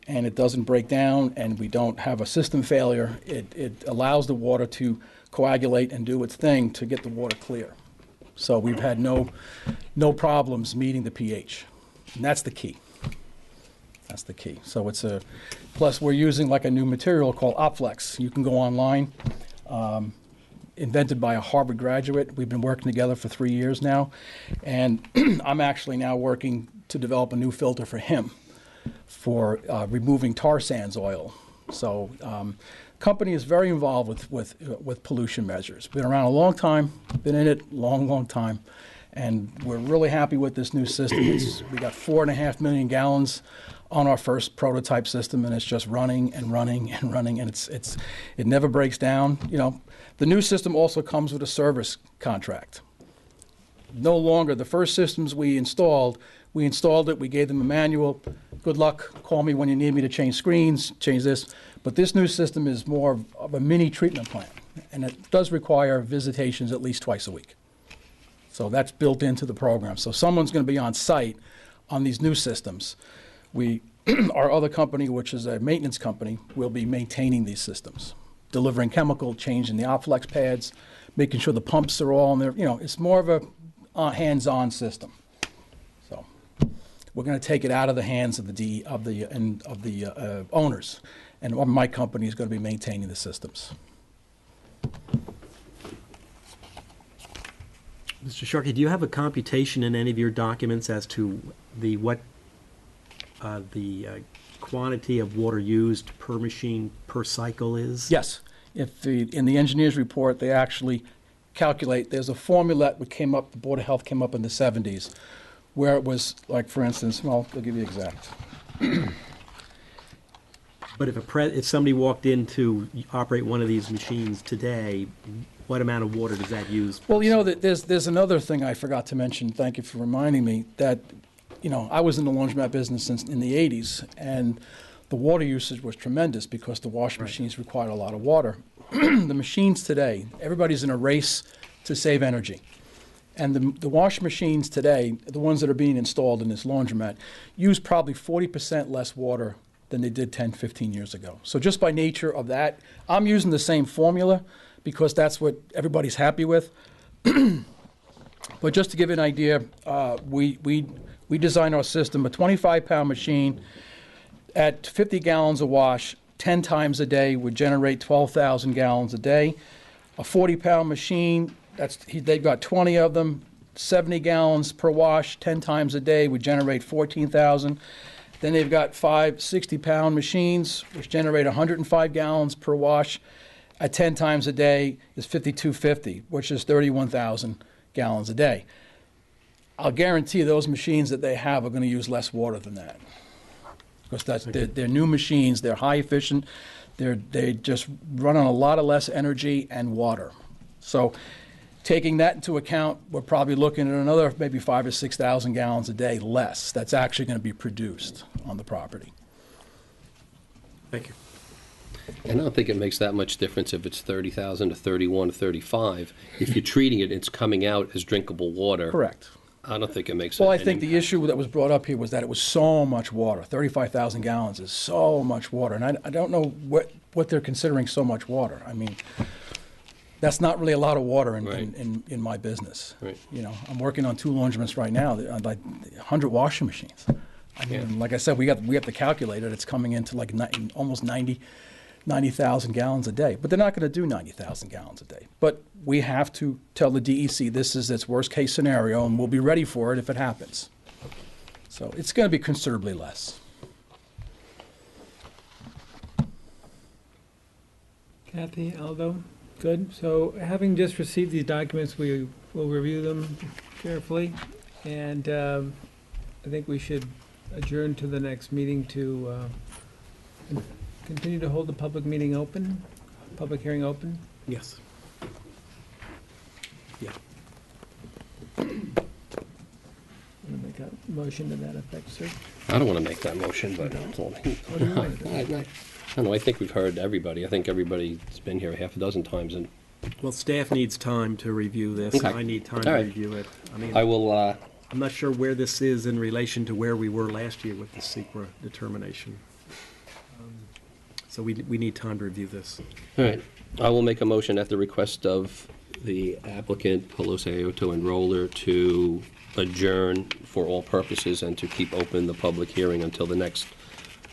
and it doesn't break down, and we don't have a system failure. It allows the water to coagulate and do its thing to get the water clear. So we've had no problems meeting the pH, and that's the key. That's the key. So plus we're using like a new material called Opflex. You can go online, invented by a Harvard graduate. We've been working together for 3 years now, and I'm actually now working to develop a new filter for him for removing tar sands oil. So company is very involved with pollution measures. Been around a long time, been in it a long time, and we're really happy with this new system. We got 4.5 million gallons on our first prototype system, and it's just running and running and running, and it never breaks down. The new system also comes with a service contract. No longer, the first systems we installed it, we gave them a manual, good luck, call me when you need me to change screens, change this. But this new system is more of a mini treatment plant, and it does require visitations at least twice a week. So that's built into the program. So someone's going to be on site on these new systems. Our other company, which is a maintenance company, will be maintaining these systems, delivering chemical, changing the Opflex pads, making sure the pumps are all in there. It's more of a hands-on system. So we're going to take it out of the hands of the owners, and my company is going to be maintaining the systems. Mr. Sharkey, do you have a computation in any of your documents as to the quantity of water used per machine per cycle is? Yes. In the engineer's report, they actually calculate, there's a formula that came up, the Board of Health came up in the 70s, where it was, like, for instance, well, I'll give you exact. But if somebody walked in to operate one of these machines today, what amount of water does that use? Well, there's another thing I forgot to mention. Thank you for reminding me that, I was in the laundromat business in the 80s, and the water usage was tremendous because the washing machines required a lot of water. The machines today, everybody's in a race to save energy. And the washing machines today, the ones that are being installed in this laundromat, use probably 40% less water than they did 10, 15 years ago. So just by nature of that, I'm using the same formula because that's what everybody's happy with. But just to give you an idea, we designed our system, a 25-pound machine at 50 gallons a wash, 10 times a day would generate 12,000 gallons a day. A 40-pound machine, they've got 20 of them, 70 gallons per wash, 10 times a day would generate 14,000. Then they've got 5 60-pound machines, which generate 105 gallons per wash. At 10 times a day is 5,250, which is 31,000 gallons a day. I'll guarantee those machines that they have are going to use less water than that. Because they're new machines, they're high efficient, they just run on a lot of less energy and water. So taking that into account, we're probably looking at another maybe 5,000 or 6,000 gallons a day less that's actually going to be produced on the property. Thank you. And I don't think it makes that much difference if it's 30,000 to 31 to 35. If you're treating it, it's coming out as drinkable water. Correct. I don't think it makes Well, I any think the issue that was brought up here was that it was so much water. 35,000 gallons is so much water. And I don't know what they're considering so much water. I mean, that's not really a lot of water in my business. Right. I'm working on 2 laundromats right now, like 100 washing machines. I mean, like I said, we have the calculator. It's coming into like almost 90 90,000 gallons a day. But they're not going to do 90,000 gallons a day. But we have to tell the DEC this is its worst-case scenario, and we'll be ready for it if it happens. So it's going to be considerably less. Kathy, Aldo, good. So having just received these documents, we will review them carefully. And I think we should adjourn to the next meeting to continue to hold the public meeting open, public hearing open. Yes. Yeah. Want to make a motion to that effect, sir? I don't want to make that motion, but What do you want? I don't know, I think we've heard everybody. I think everybody's been here half a dozen times, and Well, staff needs time to review this. Okay. I need time All to right. review it. I mean, I will, I'm not sure where this is in relation to where we were last year with the secra determination. So we need time to review this. all right, I will make a motion at the request of the applicant, Pelosi Aoto and Roller, to adjourn for all purposes and to keep open the public hearing until the next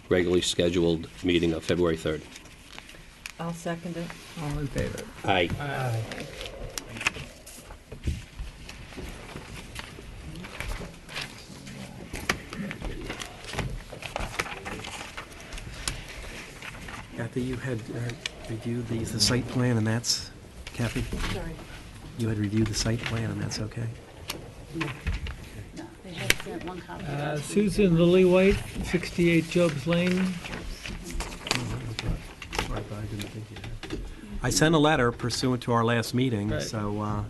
regularly scheduled meeting of February 3rd. I'll second it. All in favor? Aye. Aye. Kathy, you had reviewed the site plan, and that's, Kathy, Sorry. you had reviewed the site plan, and that's okay? No, they had sent one copy. last week. Susan Lillywhite, 68 Jobs Lane. I sent a letter pursuant to our last meeting, Right. so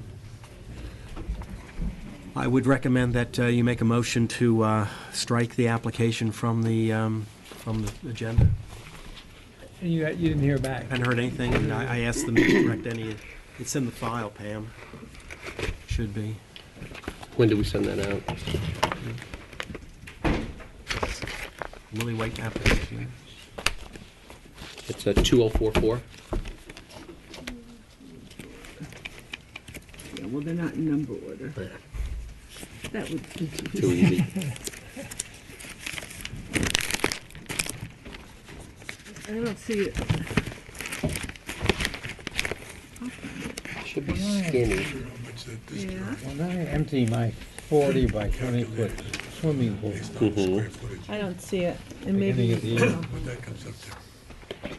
I would recommend that you make a motion to strike the application from the agenda. And you didn't hear back. I hadn't heard anything, and I asked them to correct any. It's in the file, Pam. Should be. When do we send that out? Lily White application. It's a 2044. Yeah, well, they're not in number order. That would be Too easy. I don't see it. Should be skinny. Yeah. When I empty my 40 by 20 foot swimming pool, Mhm. I don't see it. And maybe, Beginning of the year. When that comes up there.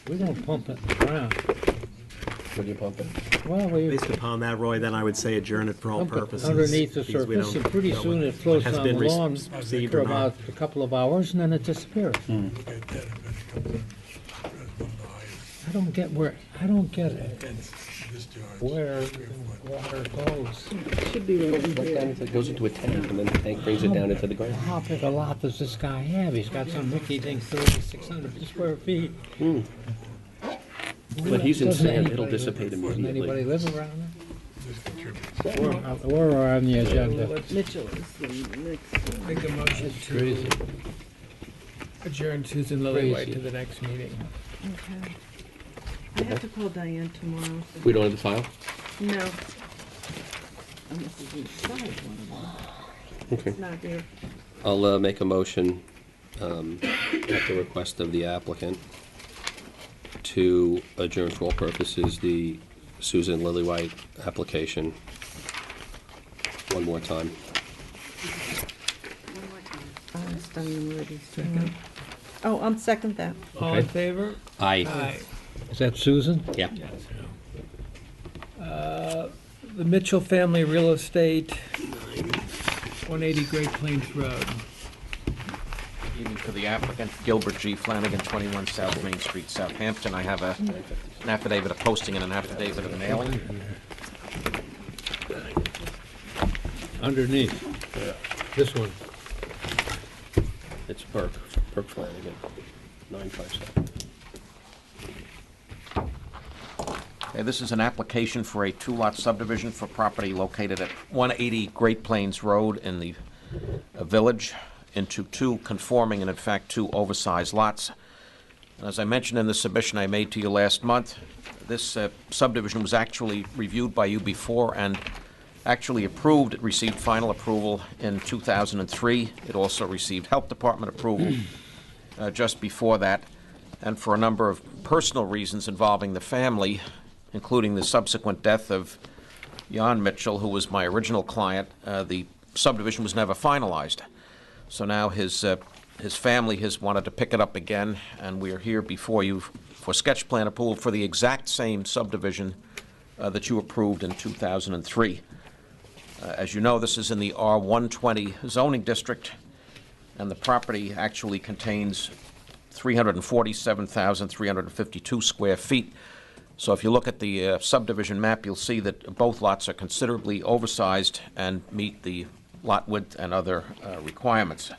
we don't pump it in the ground. What do you pump it? Well, we Based upon that, Roy, then I would say adjourn it for all pump it purposes. underneath the because we surface, don't and pretty know soon what it floats has on been the lawn received for or not. about a couple of hours, and then it disappears. Look at that, and then it comes up. That's one of the highest. I don't get it, Discharge. where the water goes. should be right in Right here. down into, it goes into a tank, and then the tank brings it down into the ground. How big a lot does this guy have? He's got some rickety thing, 3,600 square feet. But he's in Doesn't sand, it'll anybody dissipate live- Doesn't immediately. anybody live around Just contribute. it? We're on the agenda. Mitchell is the next one. Make a motion It's to crazy. adjourn Susan Lillywhite Crazy. to the next meeting. Okay. I have to call Diane tomorrow. So. We don't have the file? No. Unless it's inside one of them. Okay. It's not there. I'll make a motion at the request of the applicant to adjourn for all purposes the Susan Lillywhite application one more time. One more time. Oh, it's Diane already. Oh, I'll second that. All in Okay. favor? Aye. Aye. Is that Susan? Yeah. The Mitchell Family Real Estate, 180 Great Plains Road. Evening to the applicant, Gilbert G. Flanagan, 21 South Main Street, Southampton. I have an affidavit of posting and an affidavit of mailing. Underneath. This one. It's Burke Flanagan, 957. Okay, this is an application for a two-lot subdivision for property located at 180 Great Plains Road in the village into two conforming and in fact two oversized lots. As I mentioned in the submission I made to you last month, this subdivision was actually reviewed by you before and actually approved. It received final approval in 2003. It also received Health Department approval just before that. and for a number of personal reasons involving the family, including the subsequent death of Jan Mitchell, who was my original client, the subdivision was never finalized. So now his family has wanted to pick it up again, and we are here before you for sketch plan approval for the exact same subdivision that you approved in 2003. As you know, this is in the R120 zoning district, and the property actually contains 347,352 square feet. So if you look at the subdivision map, you'll see that both lots are considerably oversized and meet the lot width and other requirements.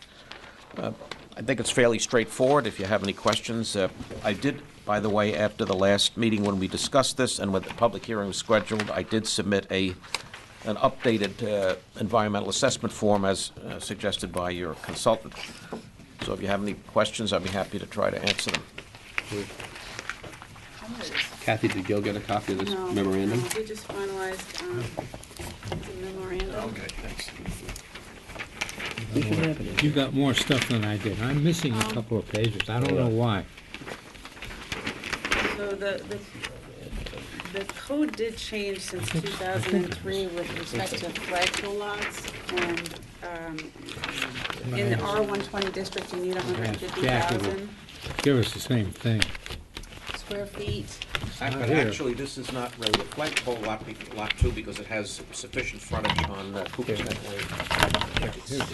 I think it's fairly straightforward. If you have any questions, I did, by the way, after the last meeting when we discussed this and when the public hearing was scheduled, I did submit an updated environmental assessment form as suggested by your consultant. So if you have any questions, I'd be happy to try to answer them. Kathy, did Gil get a copy of this memorandum? No, we just finalized the memorandum. Okay, thanks. You got more stuff than I did. I'm missing a couple of pages. I don't know why. So the code did change since 2003 with respect to flagpole lots, and in the R120 district, you need 150,000 Give us the same thing. square feet. But actually, this is not really a flagpole lot 2 because it has sufficient frontage on Cooper's Neck Lane.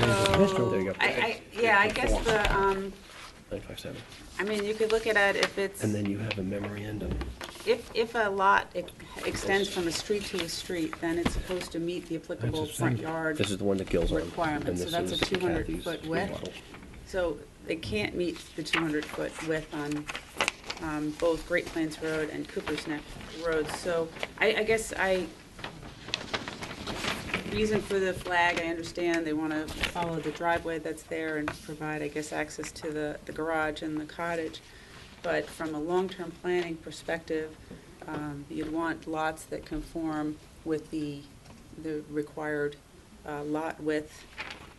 So, I guess the, 957. I mean, you could look at it if it's, And then you have a memorandum. if a lot extends from a street to a street, then it's supposed to meet the applicable front yard This is the one that Gil's on. requirements, so and that's a this is 200-foot Kathy's width. model. So they can't meet the 200-foot width on both Great Plains Road and Cooper's Neck Road. So I guess reason for the flag, I understand they want to follow the driveway that's there and provide, I guess, access to the garage and the cottage. But from a long-term planning perspective, you'd want lots that conform with the required lot width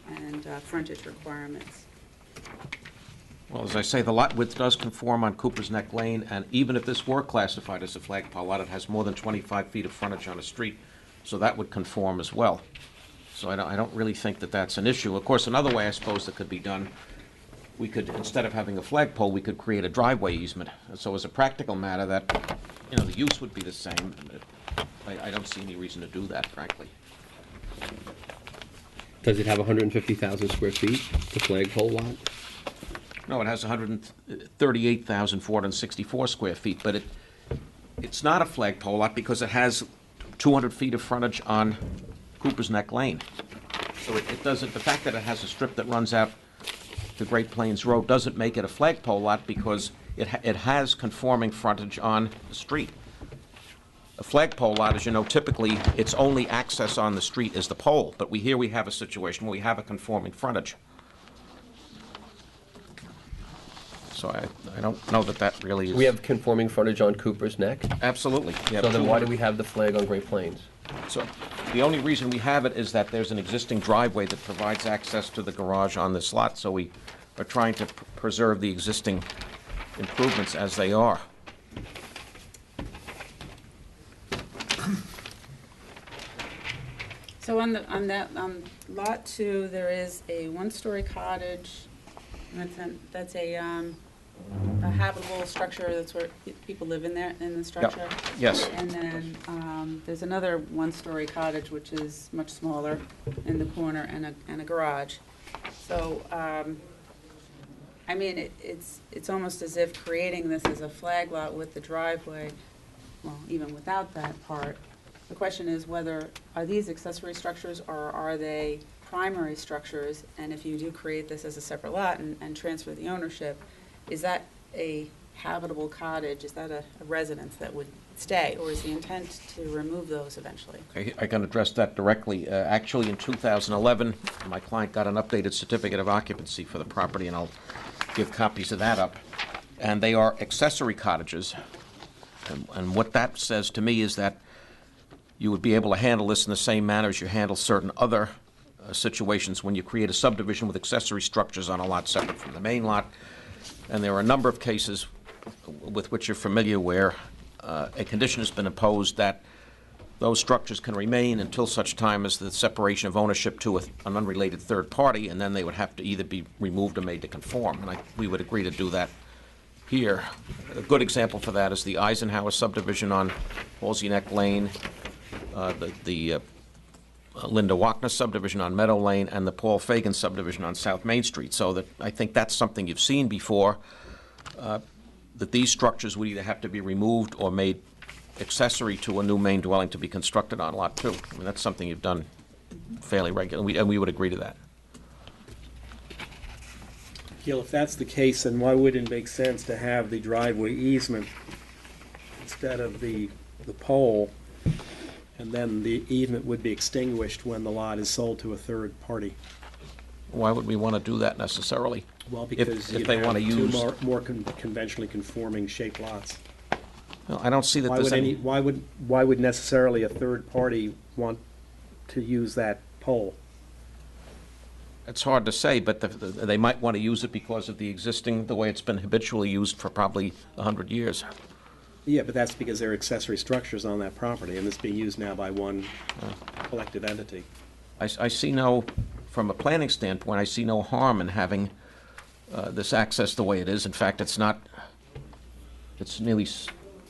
and frontage requirements. Well, as I say, the lot width does conform on Cooper's Neck Lane, and even if this were classified as a flagpole lot, it has more than 25 feet of frontage on a street, so that would conform as well. So I don't really think that that's an issue. Of course, another way I suppose that could be done, we could, instead of having a flagpole, we could create a driveway easement. And so as a practical matter, that, the use would be the same. I don't see any reason to do that, frankly. Does it have 150,000 square feet, the flagpole lot? No, it has 138,464 square feet, but it's not a flagpole lot because it has 200 feet of frontage on Cooper's Neck Lane. So it doesn't, the fact that it has a strip that runs out to Great Plains Road doesn't make it a flagpole lot because it has conforming frontage on the street. A flagpole lot, as you know, typically its only access on the street is the pole, but here we have a situation where we have a conforming frontage. So I don't know that really is... We have conforming frontage on Cooper's Neck? Absolutely. So then why do we have the flag on Great Plains? So the only reason we have it is that there's an existing driveway that provides access to the garage on this lot, so we are trying to preserve the existing improvements as they are. So on lot 2, there is a one-story cottage. That's a habitable structure. That's where people live in there in the structure. Yep. Yes. And then there's another one-story cottage which is much smaller in the corner, and a garage. So I mean, it's almost as if creating this as a flag lot with the driveway. Well, even without that part, the question is whether are these accessory structures or are they primary structures, and if you do create this as a separate lot and transfer the ownership, is that a habitable cottage? Is that a residence that would stay, or is the intent to remove those eventually? I can address that directly. Actually, in 2011, my client got an updated certificate of occupancy for the property, and I'll give copies of that up. And they are accessory cottages. And what that says to me is that you would be able to handle this in the same manner as you handle certain other situations when you create a subdivision with accessory structures on a lot separate from the main lot. And there are a number of cases with which you're familiar, where a condition has been imposed that those structures can remain until such time as the separation of ownership to an unrelated third party, and then they would have to either be removed or made to conform. And we would agree to do that here. A good example for that is the Eisenhower subdivision on Halsey Neck Lane, the Linda Wachner subdivision on Meadow Lane, and the Paul Fagan subdivision on South Main Street. So that I think that's something you've seen before, that these structures would either have to be removed or made accessory to a new main dwelling to be constructed on Lot 2. I mean, that's something you've done fairly regularly, and we would agree to that. Gil, if that's the case, then why wouldn't it make sense to have the driveway easement instead of the pole, and then the easement would be extinguished when the lot is sold to a third party? Why would we want to do that necessarily? Well, because if you they have want to two use, more conventionally conforming shaped lots. well, I don't see that Why there's would any. why would necessarily a third party want to use that pole? It's hard to say, but they might want to use it because of the way it's been habitually used for probably 100 years. Yeah, but that's because there are accessory structures on that property, and it's being used now by one collective entity. I see no, from a planning standpoint, I see no harm in having this access the way it is. In fact, it's nearly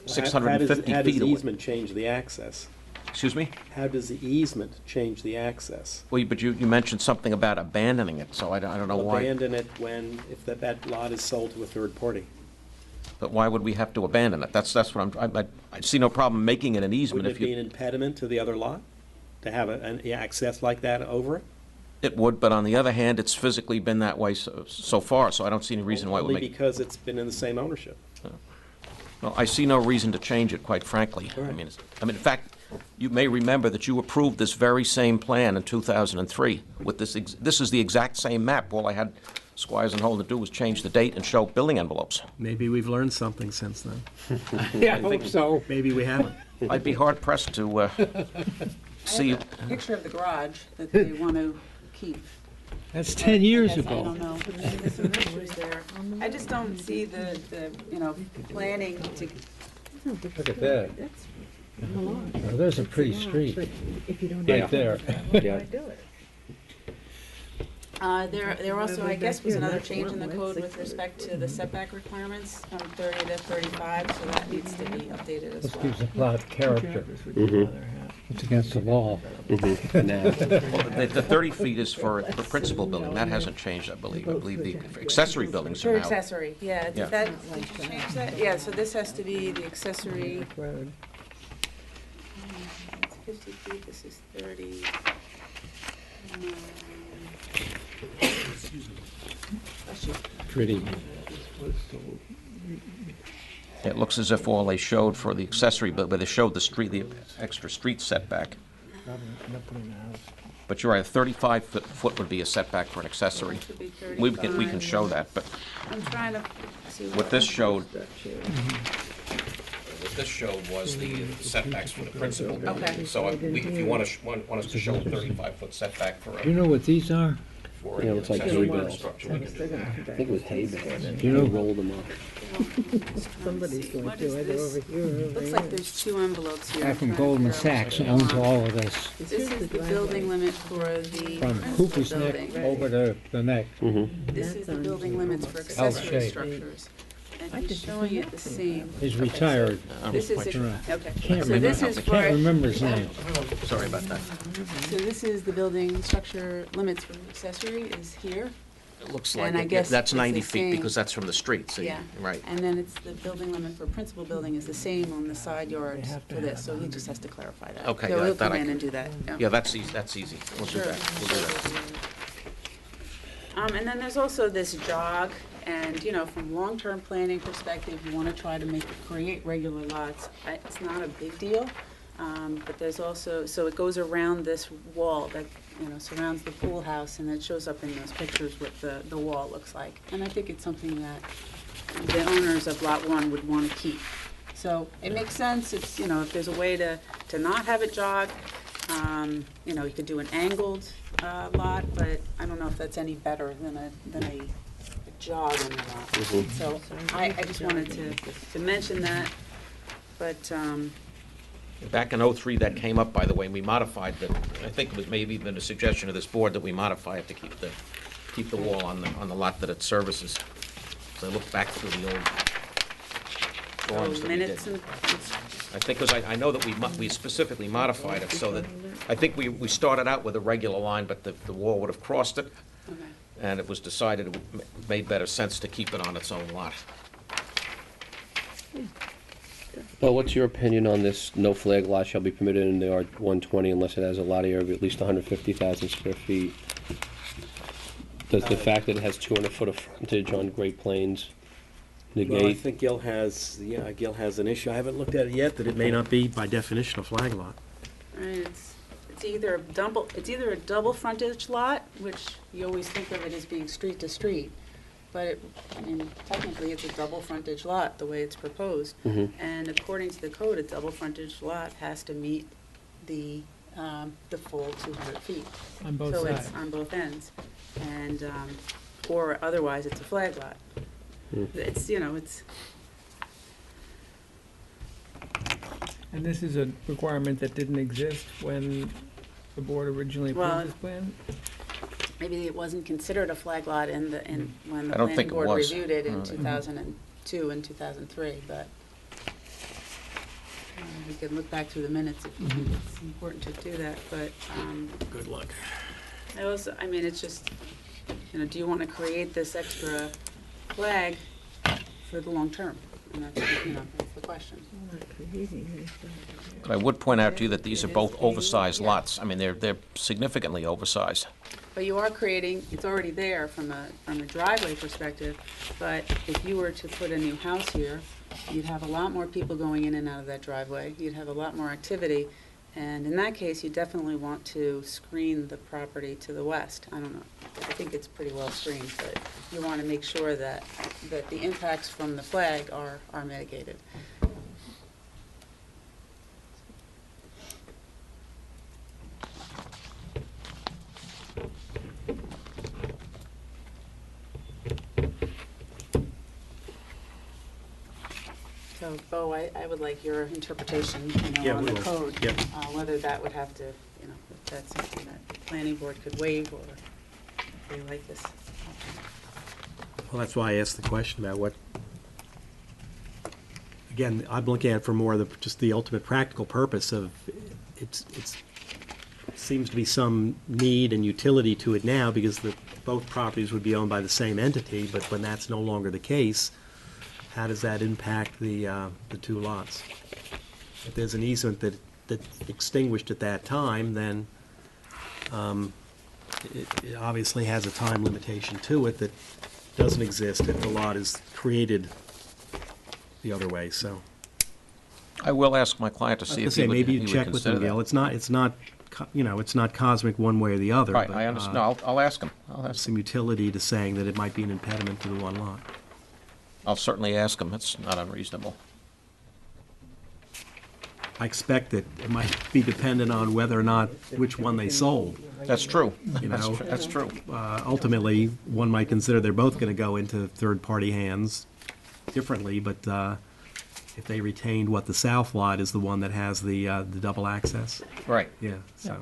650 How does feet the away. easement change the access? Excuse me? How does the easement change the access? Well, but you mentioned something about abandoning it, so I don't know why. Abandon it if that lot is sold to a third party. But why would we have to abandon it? That's what I see no problem making it an easement Wouldn't if it be you. an impediment to the other lot to have an access like that over it? It would, but on the other hand, it's physically been that way so far, so I don't see any reason why it would Only make. because it's been in the same ownership. Well, I see no reason to change it, quite frankly. All right. I mean, in fact, you may remember that you approved this very same plan in 2003 with this. This is the exact same map. All I had Squires and Holden to do was change the date and show building envelopes. Maybe we've learned something since then. Yeah, I hope so. Maybe we haven't. I'd be hard pressed to see. I have a picture of the garage that they want to keep. That's 10 years I ago. don't know. There's some pictures there. I just don't see the planning to. Look at that. Oh, there's a pretty street, If you don't. right there. Yeah. do it. There also, I guess, was another change in the code with respect to the setback requirements from 30 to 35, so that needs to be updated as This well. gives a lot of character. It's against the law. Well, the 30 feet is for the principal building. That hasn't changed, I believe. I believe the accessory buildings For are now. accessory, yeah, Yeah. did you change that? Yeah, so this has to be the accessory. Road. It's 50 feet, this is 30. Bless you. Pretty. It looks as if all they showed for the accessory, but they showed the extra street setback. But you're right, a 35-foot would be a setback for an accessory. It should be We can 35. show that, but I'm trying to see what this showed, what this showed was the setbacks for the principal building. Okay. So if you want us to show a 35-foot setback for You know what these are? Yeah, it looks like hay bales. structure. I think it was hay bales. You know- Roll them up. Somebody's going What to, is either this? over here or over Looks here. like there's two envelopes here. Guy I'm from trying to Goldman figure out Sachs which owns one. all of this. This is the building limit for the From principal Cooper's Neck building. over to the neck. This is the building limits for L accessory shape. structures. And he's showing it the same. He's retired. This is, Right. okay. Can't So remember, this is can't for, remember his name. Sorry about that. so this is the building structure limits for accessory is here. It looks And like I guess that's it's 90 the feet same. because that's from the street, so, Yeah. right. And then it's the building limit for principal building is the same on the side yards for this, so he just has to clarify that. Okay, So yeah, he'll that come I in can- and do that. Yeah, that's easy. We'll do Sure. that. We'll do that. And then there's also this jog, and, from long-term planning perspective, you want to try to create regular lots. It's not a big deal, but there's also, so it goes around this wall that, surrounds the pool house, and it shows up in those pictures what the wall looks like. And I think it's something that the owners of Lot 1 would want to keep. So it makes sense, it's, if there's a way to not have it jog, you could do an angled lot, but I don't know if that's any better than a jog on the lot. So I just wanted to mention that, but, Back in '03, that came up, by the way, and we modified the, I think it was maybe even a suggestion of this board that we modify it to keep the wall on the lot that it services. So I looked back through the old drawings that we did. minutes and, I think, because I know that we specifically modified it so that, I think we started out with a regular line, but the wall would have crossed it, okay. and it was decided it made better sense to keep it on its own lot. Well, what's your opinion on this? No flag lot shall be permitted in the R120 unless it has a lot area of at least 150,000 square feet. Does the fact that it has 200 foot of frontage on Great Plains Well, I negate? think Gil has an issue. I haven't looked at it yet, that it may not be by definition a flag lot. Right, it's either a double frontage lot, which you always think of it as being street to street, but technically it's a double frontage lot, the way it's proposed. And according to the code, a double frontage lot has to meet the full 200 feet. On both So sides. it's on both ends, and, or otherwise it's a flag lot. It's, it's, And this is a requirement that didn't exist when the board originally Well, approved this plan? maybe it wasn't considered a flag lot when the I don't planning think it board was. reviewed it in 2002 and 2003, but we can look back through the minutes if you think it's important to do that, but Good luck. it's just, do you want to create this extra flag for the long term? And that's, that's the question. But I would point out to you that these are both oversized lots. I mean, they're significantly oversized. But you are creating, it's already there from a driveway perspective, but if you were to put a new house here, you'd have a lot more people going in and out of that driveway, you'd have a lot more activity, and in that case, you definitely want to screen the property to the west. I don't know, I think it's pretty well screened, but you want to make sure that the impacts from the flag are mitigated. So, Bo, I would like your interpretation, Yeah, on we the will. code. Yep. Whether that would have to, if that's something that the planning board could waive, or if they like this. Well, that's why I asked the question about what, again, I'm looking at it for more of just the ultimate practical purpose of, it's seems to be some need and utility to it now because both properties would be owned by the same entity, but when that's no longer the case, how does that impact the two lots? If there's an easement that extinguished at that time, then it obviously has a time limitation to it that doesn't exist if the lot is created the other way, so. I will ask my client to I was see gonna if say, he would maybe you he would check with consider them, Gail. that. It's not cosmic one way or the other. Right, but, I understand. No, I'll ask him. some utility to saying that it might be an impediment to the one lot. I'll certainly ask him. It's not unreasonable. I expect that it might be dependent on whether or not, which one they sold. That's true. You know, That's true. Ultimately, one might consider they're both going to go into third-party hands differently, but if they retained what the south lot is the one that has the double access, Right. yeah, so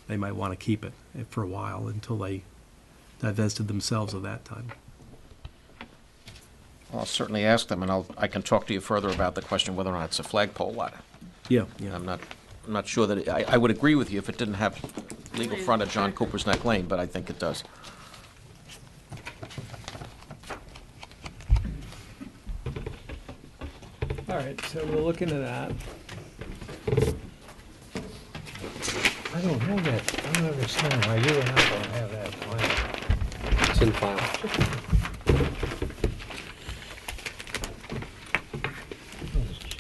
they might want to keep it for a while until they divested themselves of that time. I'll certainly ask them, and I can talk to you further about the question whether or not it's a flagpole lot. Yeah. I'm not sure that, I would agree with you if it didn't have legal frontage on Cooper's Neck Lane, but I think it does. All right, so we'll look into that. I don't have that, I don't understand why you and I don't have that plan. It's in file.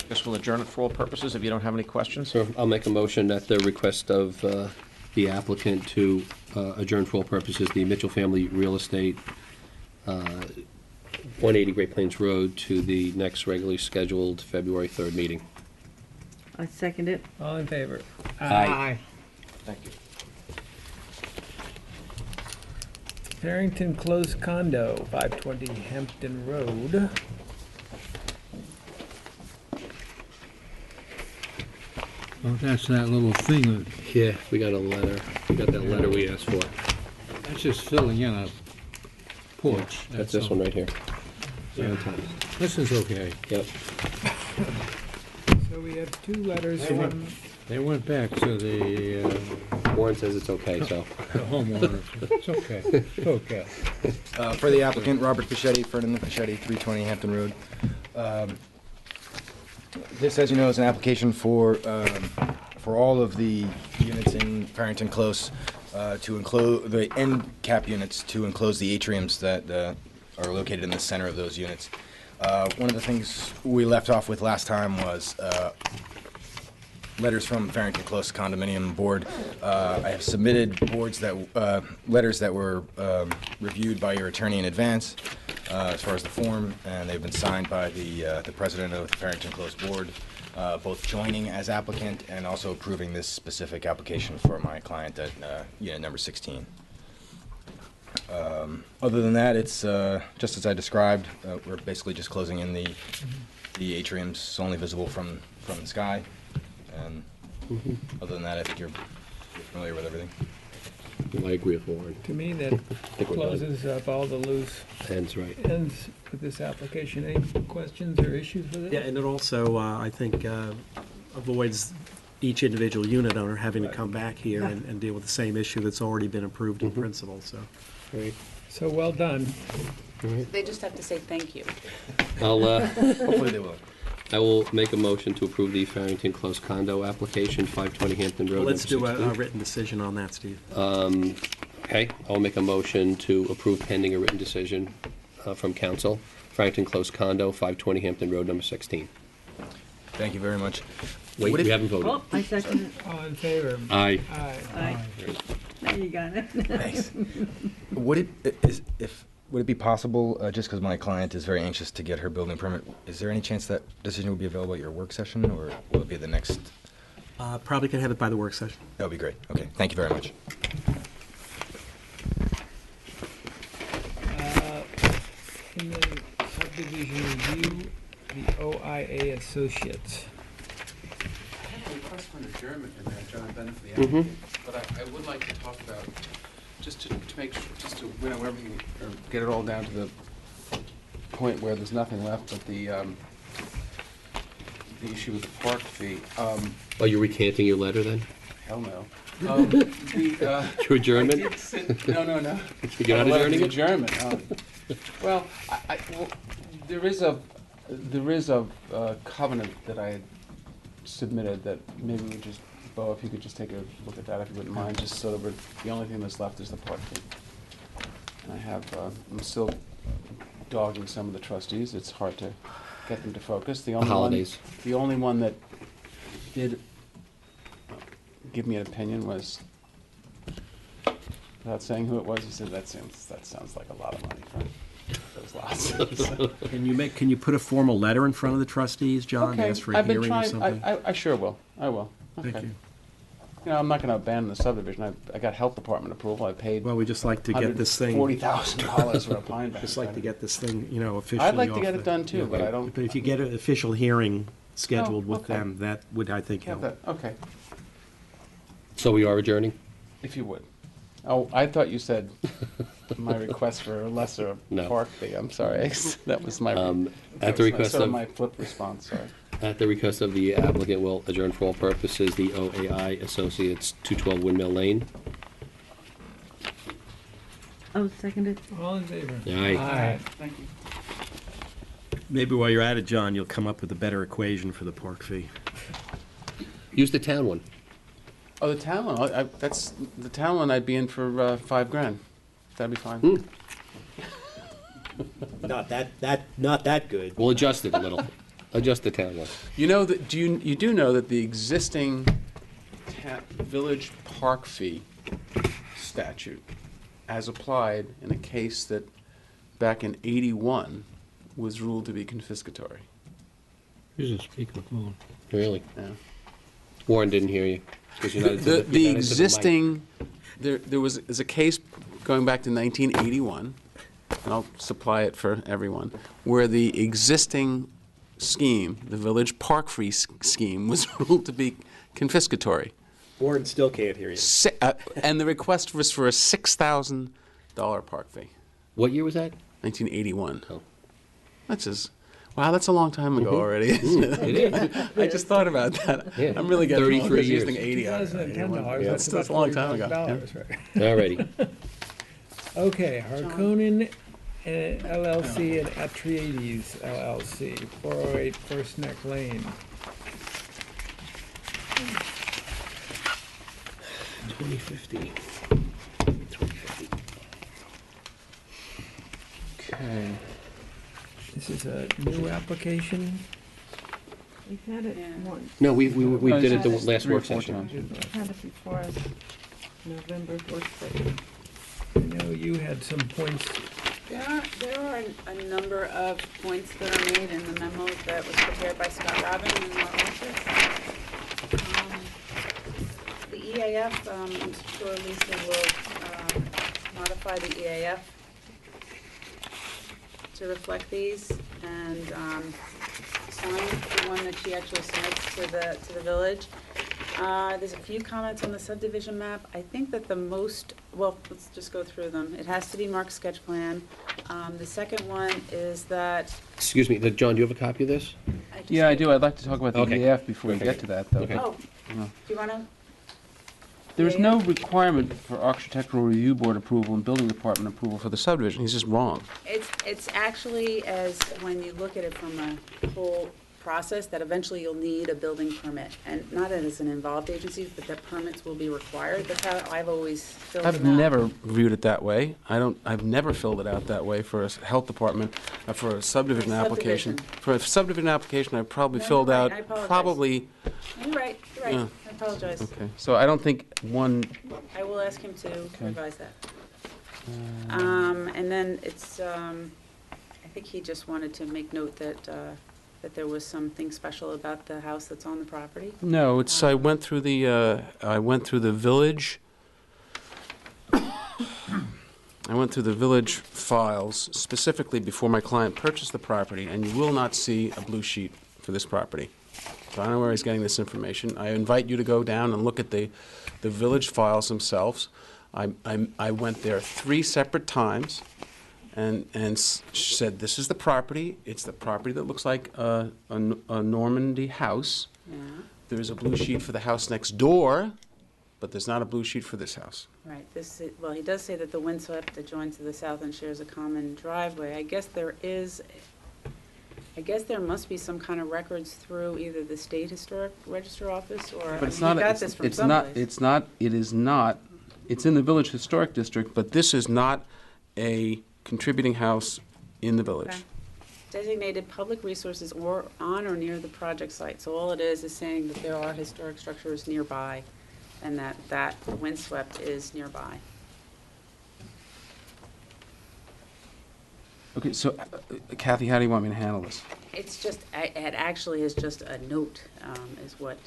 Guess we'll adjourn it for all purposes if you don't have any questions. So I'll make a motion at the request of the applicant to adjourn for all purposes the Mitchell Family Real Estate, 180 Great Plains Road, to the next regularly scheduled February 3rd meeting. I second it. All in favor? Aye. Thank you. Farrington Close Condo, 520 Hampton Road. Oh, that's that little thing, Yeah, we got a letter. We got that letter we asked for. that's just filling in a porch. That's this one right here. Yeah. This is okay. Yep. So we have 2 letters They went- from, They went back to the Warren says it's okay, so. homeowners. It's okay, it's okay. For the applicant, Robert Fischetti, Ferdinand Fischetti, 320 Hampton Road. This, as you know, is an application for all of the units in Farrington Close to enclose, the end cap units to enclose the atriums that are located in the center of those units. One of the things we left off with last time was letters from Farrington Close Condominium Board. I have submitted letters that were reviewed by your attorney in advance as far as the form, and they've been signed by the president of the Farrington Close Board, both joining as applicant and also approving this specific application for my client at unit number 16. Other than that, it's just as I described. We're basically just closing in the atriums. It's only visible from the sky. And other than that, I think you're familiar with everything. I agree with Warren. to me, that we're done. closes up all the loose Ends right. ends with this application. Any questions or issues with it? Yeah, and it also, I think, avoids each individual unit owner having to come back here and deal with the same issue that's already been approved in principle, so. Great. So well done. They just have to say thank you. I'll, Hopefully they will. I will make a motion to approve the Farrington Close condo application, 520 Hampton Road. Let's do number a 16. written decision on that, Steve. Okay, I'll make a motion to approve pending a written decision from council. Farrington Close condo, 520 Hampton Road, number 16. Thank you very much. Wait, Would we it- haven't voted. Oh, I second it. All in favor? Aye. Aye. Aye. There you got it. Thanks. Would it be possible, just because my client is very anxious to get her building permit, is there any chance that decision will be available at your work session, or will it be the next? Probably can have it by the work session. That would be great. Okay, thank you very much. In the subdivision review, the OIA Associates. I have a request for an adjournment in there, John Bennett for the Mhm. applicant, but I would like to talk about, just to make, just to winnow everything, or get it all down to the point where there's nothing left but the issue with the park fee. Oh, you're recanting your letter then? Hell no. Your adjournment? I did no. You're not Letter of adjourning it? Adjournment. Well, there is a covenant that I had submitted that maybe we just, Bo, if you could just take a look at that, if you wouldn't mind, just so that the only thing that's left is the park fee. And I have, I'm still dogging some of the trustees. It's hard to get them to focus. The only holidays. The only one that did give me an opinion was, without saying who it was, he said, that sounds like a lot of money for those lots. Can you put a formal letter in front of the trustees, John, Okay, ask for a I've been hearing or trying, something? I sure will, I will. Thank Okay. you. You know, I'm not gonna abandon the subdivision. I got health department approval. I paid Well, we just like to get this thing. $40,000 for a pine bank. Just like to get this thing, officially I'd like to off get the- it done too, but I don't But if you get an official hearing scheduled Oh, with okay. them, that would, I think, have help. that, okay, So we are adjourning? if you would. Oh, I thought you said my request for a lesser No. park fee. I'm sorry. That was my, At the request sort of of, my flip response, sorry. at the request of the applicant, will adjourn for all purposes the OAI Associates, 212 Windmill Lane. Oh, seconded. All in favor? Aye. Thank you. Maybe while you're at it, John, you'll come up with a better equation for the park fee. Use the town one. Oh, the town one, that's, the town one I'd be in for $5,000. That'd be fine. Hmm. Not that good. We'll adjust it a little. Adjust the town one. You know that, you do know that the existing village park fee statute, as applied in a case that back in '81 was ruled to be confiscatory. Here's a speakerphone. Really? Yeah. Warren didn't hear you. 'Cause you're not into The you're not into mic. existing, there's a case going back to 1981, and I'll supply it for everyone, where the existing scheme, the village park free scheme, was ruled to be confiscatory. Warren still can't hear you. And the request was for a $6,000 park fee. What year was that? 1981. Oh. Wow, that's a long time ago already. It is. I just thought about that. Yeah. I'm really getting 33 old. years. Using 80. $210, Yeah, that's that's about a long time ago. $40,000, right? Alrighty. Okay, Harkonnen LLC and Atreides LLC, 408 First Neck Lane. 2050. Okay. This is a new application. We've had it Yeah. once. No, we did it the It's last 3 or work 4 session. times. We've had it before us, November work session. I know you had some points. There are a number of points that are made in the memo that was prepared by Scott Robin in our office. The EAF, I'm sure Lisa will modify the EAF to reflect these and sign the one that she actually submits to the village. There's a few comments on the subdivision map. I think that let's just go through them. It has to be marked sketch plan. The second one is that. Excuse me, John, do you have a copy of this? Yeah, I do. I'd like to talk about the Okay. EAF before we Okay. get to that, though. Okay. Oh, do you want to? There's no requirement for architectural review board approval and building department approval for the subdivision. He's just wrong. It's actually, as when you look at it from a whole process, that eventually you'll need a building permit. And not as an involved agency, but that permits will be required. That's how I've always filled I've them out. never viewed it that way. I've never filled it out that way for a health department, for a subdivision application. For a subdivision application, I've probably No, filled you're out right. I apologize. probably, You're right, Yeah. I apologize. okay. So I don't think one, I will ask him to revise that. Uh, And then it's, I think he just wanted to make note that there was something special about the house that's on the property. no, it's, I went through the village. I went through the village files specifically before my client purchased the property, and you will not see a blue sheet for this property. So I don't know where he's getting this information. I invite you to go down and look at the village files themselves. I went there 3 separate times and said, this is the property. It's the property that looks like a Normandy house. Yeah, There's a blue sheet for the house next door, but there's not a blue sheet for this house. right. Well, he does say that the windswept adjoins to the south and shares a common driveway. I guess there must be some kind of records through either the State Historic Register Office or, But it's you not, got this from someplace. it's in the Village Historic District, but this is not a contributing house in the village. Okay. Designated public resources or on or near the project site. So all it is saying that there are historic structures nearby and that windswept is nearby. Okay, so Kathy, how do you want me to handle this? It's just, it actually is just a note, is what.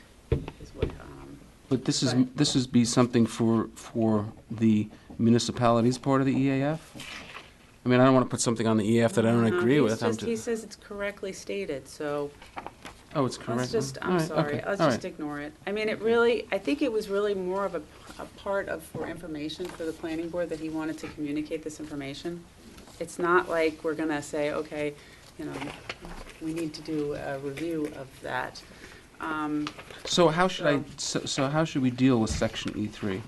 But this Right. is be something for the municipalities part of the EAF? I mean, I don't want to put something on the EAF that I don't agree He's with. just- He says it's correctly stated, so Oh, it's correct. let's just, All I'm right, sorry, okay, let's all just right. ignore it. I mean, I think it was really more of a part of, for information for the planning board that he wanted to communicate this information. It's not like we're gonna say, okay, we need to do a review of that. So how should we deal with section E3?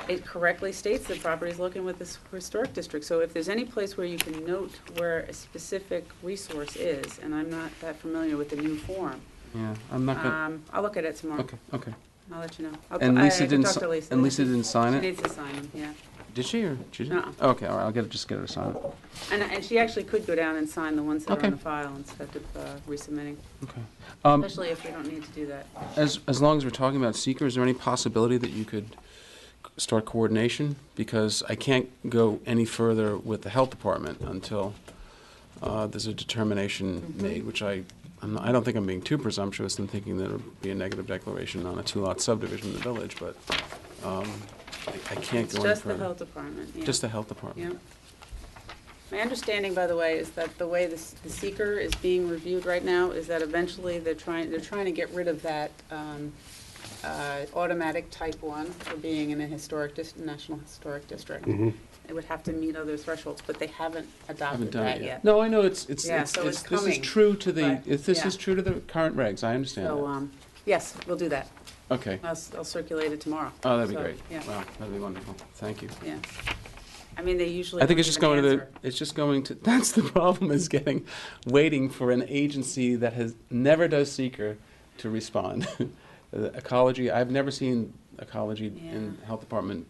It correctly states that property is located with this historic district, so if there's any place where you can note where a specific resource is, and I'm not that familiar with the new form, Yeah, I'm not gonna, I'll look at it tomorrow. okay. I'll let you know. And I Lisa can didn't, talk to Lisa. and Lisa didn't sign She it? needs to sign them, yeah. Did she, or she didn't? Uh-uh. Okay, all right, just get her to sign it. And she actually could go down and sign the ones that are Okay. on the file instead of resubmitting, Okay. especially if we don't need to do that. As long as we're talking about seeker, is there any possibility that you could start coordination? Because I can't go any further with the health department until there's a determination made, which I I don't think I'm being too presumptuous in thinking that it would be a negative declaration on a two-lot subdivision in the village, but I can't It's go any just the further. health department, yeah. Just the health department. Yeah. My understanding, by the way, is that the way the seeker is being reviewed right now is that eventually they're trying to get rid of that automatic type 1 for being in a National Historic District. It would have to meet other thresholds, but they haven't adopted Done that it yet. No, I know Yeah, so it's this is coming, true to the, but, this yeah. is true to the current regs, I understand that. So, yes, we'll do that. Okay. I'll circulate it tomorrow. Oh, that'd be So, great. Yeah, Wow, that'd be wonderful. Thank you. yeah. I mean, they usually I think don't it's just even going to answer. it's just going to, that's the problem, is waiting for an agency that has, never does seeker to respond. Ecology, I've never seen ecology in Yeah. health department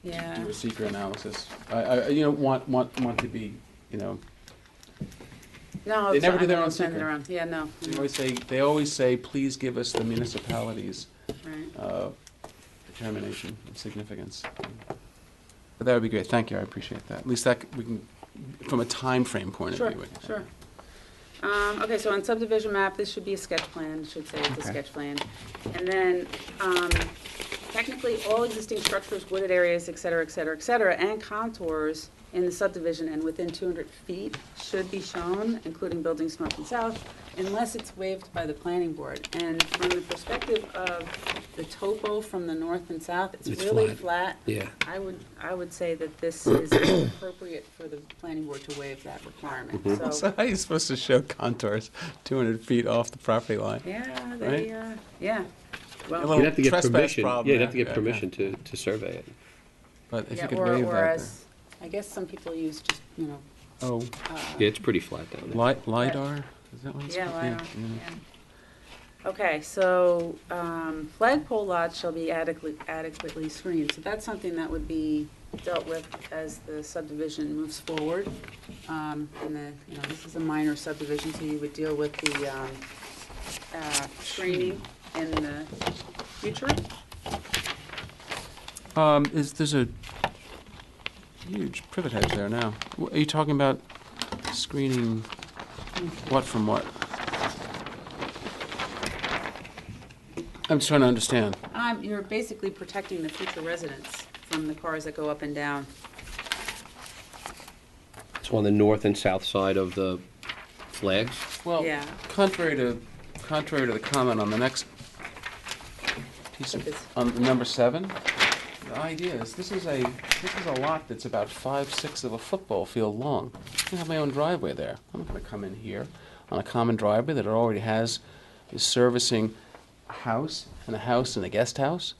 Yeah. do a seeker analysis. I want to be, No, They it's never do fine. their own I'll send it seeker. around. Yeah, no. they always say, please give us the municipality's Right. determination of significance. But that would be great. Thank you. I appreciate that. At least we can, from a time frame point Sure, of view. sure. Okay, so on subdivision map, this should be a sketch plan, should say it's a Okay. sketch plan. And then, technically, all existing structures, wooded areas, et cetera, and contours in the subdivision and within 200 feet should be shown, including buildings north and south, unless it's waived by the planning board. And from the perspective of the topo from the north and south, it's really flat. Yeah. I would say that this is appropriate for the planning board to waive that requirement, so. So how are you supposed to show contours 200 feet off the property line? Yeah, they, yeah. Well, little You'd have to get trespass permission. problem Yeah, you'd have to there. get permission to survey it. But if yeah, you could or, waive or that. as, I guess some people use just, Oh, Yeah, it's pretty flat down there. LiDAR? Is that what it's yeah, called? LiDAR, yeah. Okay, so, flagpole lots shall be adequately screened, so that's something that would be dealt with as the subdivision moves forward. And this is a minor subdivision, so you would deal with the, screening in the future. There's a huge privet hedge there now. Are you talking about screening what from what? I'm just trying to understand. You're basically protecting the future residents from the cars that go up and down. So on the north and south side of the flags? Well, Yeah. contrary to the comment on the next piece of, on number 7, the idea is this is a lot that's about 5/6 of a football field long. I have my own driveway there. I'm not going to come in here on a common driveway that it already is servicing a house and a guest house.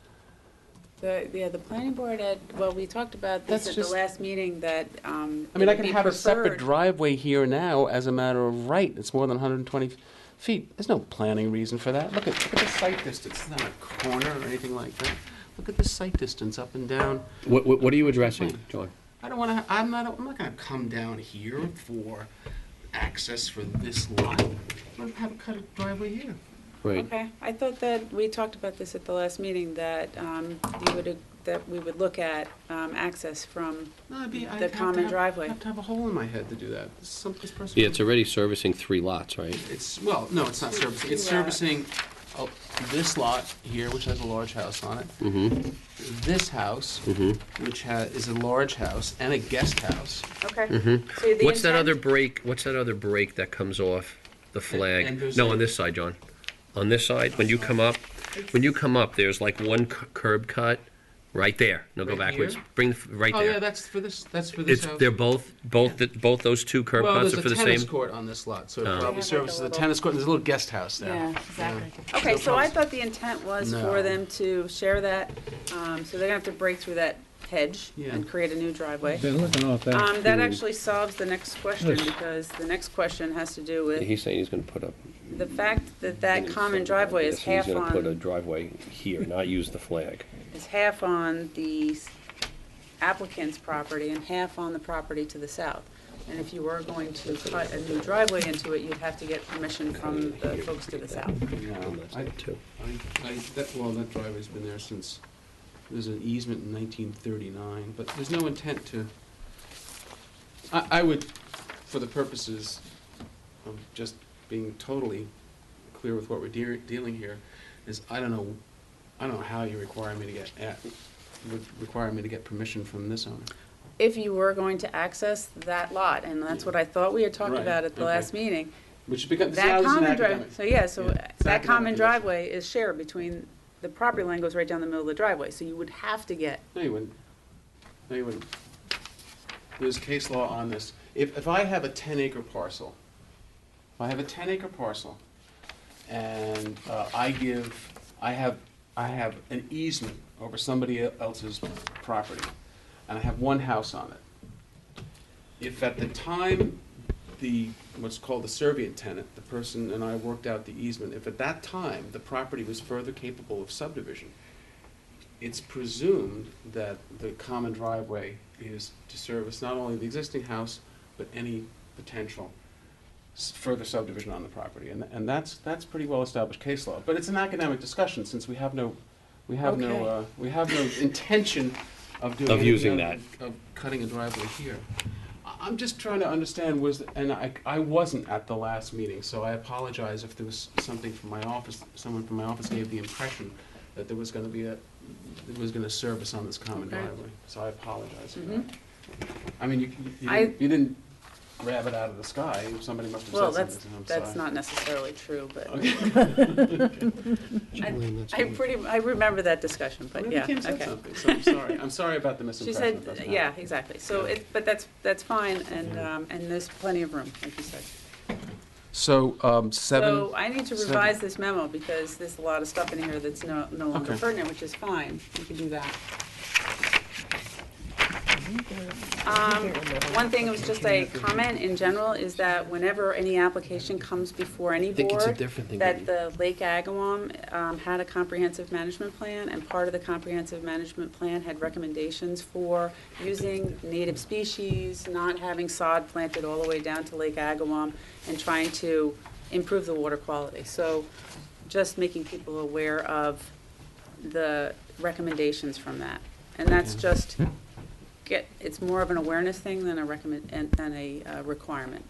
The planning board we talked about this That's at just- the last meeting, that, I mean, I can have a separate driveway here now as a matter of right. It's more than 120 feet. There's no planning reason for that. Look at the site distance. It's not a corner or anything like that. Look at the site distance up and down. What are you addressing, John? I don't want to. I'm not going to come down here for access for this lot. I'm going to have a cut of driveway here. Right. Okay, I thought that we talked about this at the last meeting, that that we would look at access from the common driveway. I have to have a hole in my head to do that. This person. Yeah, it's already servicing 3 lots, right? No, it's not servicing. It's servicing this lot here, which has a large house on it. Mm-hmm. This house, which is a large house and a guest house. Okay. Mm-hmm. So the What's that intent- other break? What's that other break that comes off the flag? and there's No, a- on this side, John. On this side, when you come up, there's like one curb cut right there. No, go Right backwards. here? Bring right Oh there. yeah, that's for this. That's for this house. They're both those two curb Well, cuts there's are for a the tennis same. court on this lot, so it Oh. probably They have like services a the little- tennis court. There's a little guest house there. Yeah, exactly. Yeah. Okay, so I probably- thought the intent was No. for them to share that, so they're gonna have to break through that hedge Yeah. and create a new driveway. They're looking off that. That field. actually solves the next question, Yes. because the next question has to do with He's saying he's going to put up. the fact that common driveway is half He's going to put a on, driveway here, not use the flag. is half on the applicant's property and half on the property to the south. And if you were going to cut a new driveway into it, you'd have to get permission from the folks to the south. No, that driveway's been there since, there's an easement in 1939, but there's no intent to, I would, for the purposes of just being totally clear with what we're dealing here, is I don't know how you would require me to get permission from this owner. If you were going to access that lot, and that's what I thought we had talked Right, about at the okay. last meeting, Which becomes, that common driveway, so it's that common academic, yes. driveway is shared between, the property line goes right down the middle of the driveway, so you would have to get, No, you wouldn't. No, you wouldn't. There's case law on this. If I have a 10-acre parcel, and I have an easement over somebody else's property, and I have one house on it. If at the time what's called the servient tenant, the person and I worked out the easement, if at that time the property was further capable of subdivision, it's presumed that the common driveway is to service not only the existing house, but any potential further subdivision on the property. And that's pretty well-established case law. But it's an academic discussion, since we have no intention of doing Of using anything of cutting a driveway here. I'm just trying to understand, and I wasn't at the last meeting, so I apologize if there was something from my office, someone from my office gave the impression that there was going to service on this common Okay. driveway. So I apologize for Mhm. that. I mean, you didn't grab it out of the sky. Somebody must have well, said that's, something. I'm that's sorry. not necessarily true, but Okay. I remember that discussion, but Well, yeah, Kim said okay. something, so I'm sorry. I'm sorry about the She misimpression. said, That's yeah, not- exactly, so but that's fine, and there's plenty of room, like you said. So, So I need to revise this memo, because there's a lot of stuff in here that's no longer Okay. pertinent, which is fine, you can do that. One thing was just a comment in general, is that whenever any application comes before any think it's a board, different thing that than- the Lake Agawam had a comprehensive management plan, and part of the comprehensive management plan had recommendations for using native species, not having sod planted all the way down to Lake Agawam, and trying to improve the water quality. So just making people aware of the recommendations from that. And that's just, it's more of an awareness thing than a requirement.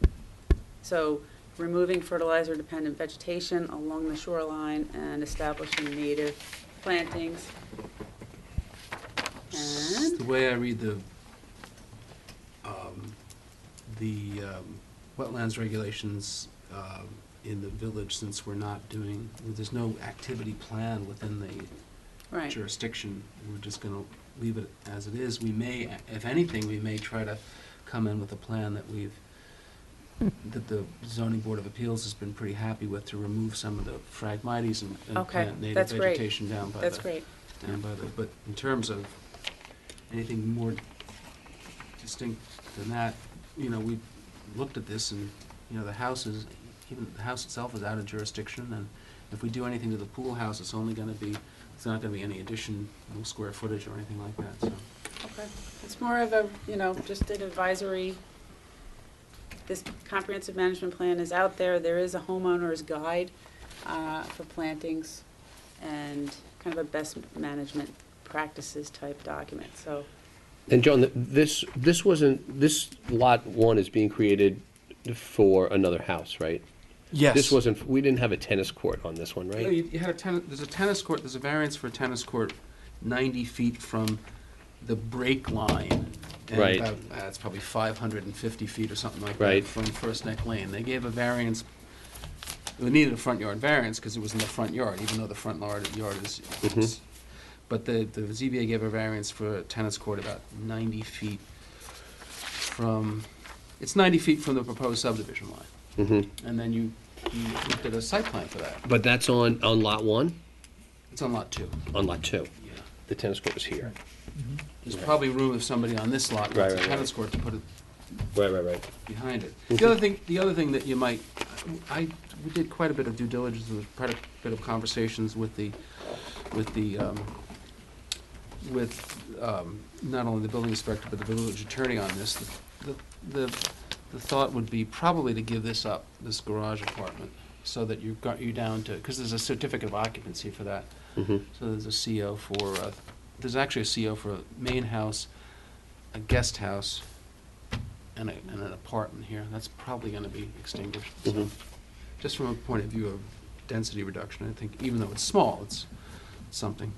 So removing fertilizer-dependent vegetation along the shoreline and establishing native plantings. And The way I read the wetlands regulations in the village, since there's no activity plan within the right. jurisdiction, we're just gonna leave it as it is. We may, if anything, we may try to come in with a plan that that the zoning board of appeals has been pretty happy with, to remove some of the phragmites and Okay, plant native that's great. vegetation down by That's great. but in terms of anything more distinct than that, we looked at this, and, even the house itself is out of jurisdiction, and if we do anything to the pool house, it's not gonna be any addition, no square footage or anything like that, so. Okay. It's more of a, just an advisory. This comprehensive management plan is out there. There is a homeowner's guide for plantings and kind of a best management practices type document, so. And John, this lot 1 is being created for another house, right? Yes. We didn't have a tennis court on this one, No, right? you had there's a tennis court, there's a variance for a tennis court 90 feet from the break line. And Right. about, it's probably 550 feet or something like Right. that from First Neck Lane. They gave a variance, we needed a front yard variance because it was in the front yard, even though the front yard is. Mhm. But the ZBA gave a variance for a tennis court about 90 feet from, it's 90 feet from the proposed subdivision line. Mm-hmm. And then you looked at a site plan for that. But that's on lot 1? It's on lot 2. On lot 2. Yeah. The tennis court was here. There's probably room if somebody on this lot wants a Right. tennis court to put it Right. behind it. Mhm. The other thing that you might, we did quite a bit of due diligence, and quite a bit of conversations with not only the building inspector, but the village attorney on this. The thought would be probably to give this up, this garage apartment, so that you down to, because there's a certificate of occupancy for that. Mm-hmm. So there's a CO there's actually a CO for a main house, a guest house, and an apartment here. That's probably gonna be extinguished, so. Mhm. just from a point of view of density reduction, I think even though it's small, it's something.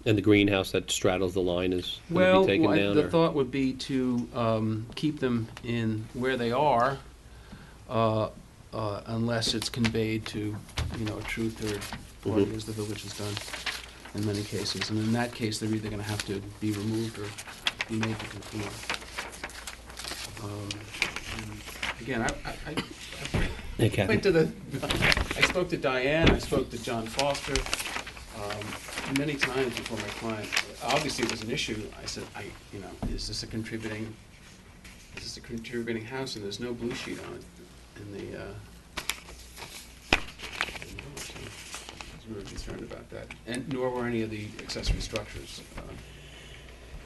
And the greenhouse that straddles the line is going to Well, be taken down? the or- thought would be to keep them in where they are, unless it's conveyed to, a true third party, Mhm. as the village has done in many cases. And in that case, they're either going to have to be removed or be made to conform. And again, Hey, Kathy. I spoke to Diane, I spoke to John Foster, many times before my client. Obviously, it was an issue. I said, is this a contributing house? And there's no blue sheet on it in the, we were concerned about that. And nor were any of the accessory structures,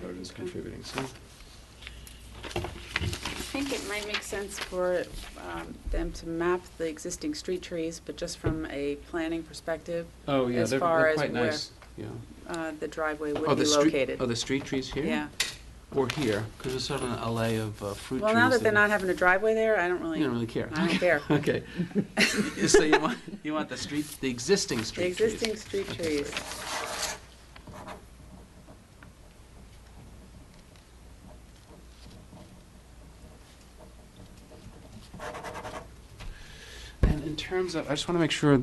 noted as contributing, so. I think it might make sense for them to map the existing street trees, but just from a planning perspective. Oh, yeah, as they're far as quite where, nice, yeah. the driveway would Oh, be the street, located. oh, the street trees here? Yeah. Or here, because there's sort of an alley of fruit trees. Well, now that they're not having a driveway there, I don't really. You don't really care. I don't care. Okay. So you want the existing The street trees? existing street trees. And in terms of, I just want to make sure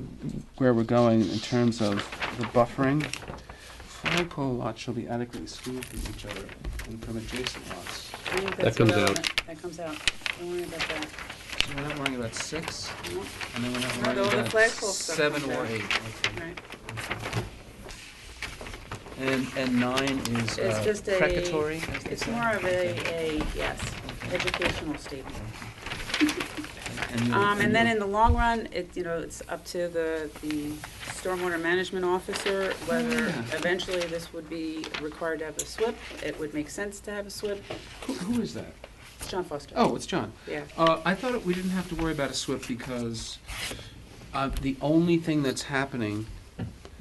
where we're going in terms of the buffering. Flagpole lots shall be adequately screened from each other and from adjacent lots. I think That that's comes irrelevant. out. That comes out. Don't worry about that. So we're not worrying about 6, No. and then we're not No, worrying the about flagpole stuff 7 comes or out. 8. Okay. Right. And 9 is It's just a. precatory? as they It's say? more of a yes, educational statement. And And then in the long run, it's up to the stormwater management officer whether Yeah. eventually this would be required to have a SWIP. It would make sense to have a SWIP. Who is that? It's John Foster. Oh, it's John. Yeah. I thought we didn't have to worry about a SWIP because the only thing that's happening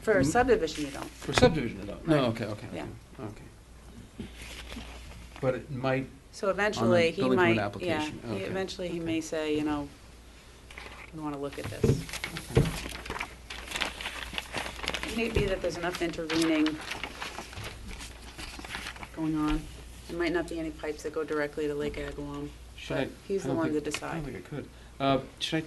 For a subdivision, you don't. for subdivision, no. No, Right. okay. Yeah. Okay. But it might. So eventually, he building permit might, yeah, application, okay. eventually he may say, we want to look at this. It may be that there's enough intervening going on. There might not be any pipes that go directly to Lake Agawam, Should but I? he's I the don't one to think- I decide. don't think I could. Should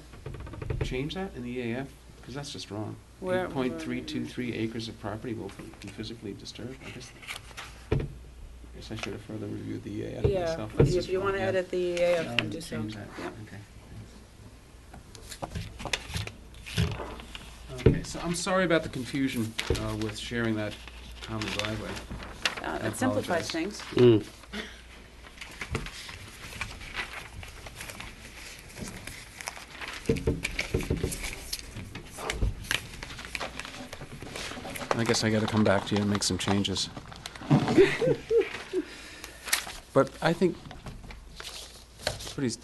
I change that in the EAF? Because that's just wrong. Where- 8.323 acres of property will be physically disturbed. I guess I should have further reviewed the EAF Yeah, myself. That's if just you want to wrong, yeah. edit the EAF, I'll then do so. change that. Yep. Okay, so I'm sorry about the confusion with sharing that common driveway. I It simplifies apologize. things. Mm. I guess I gotta come back to you and make some changes. But I think pretty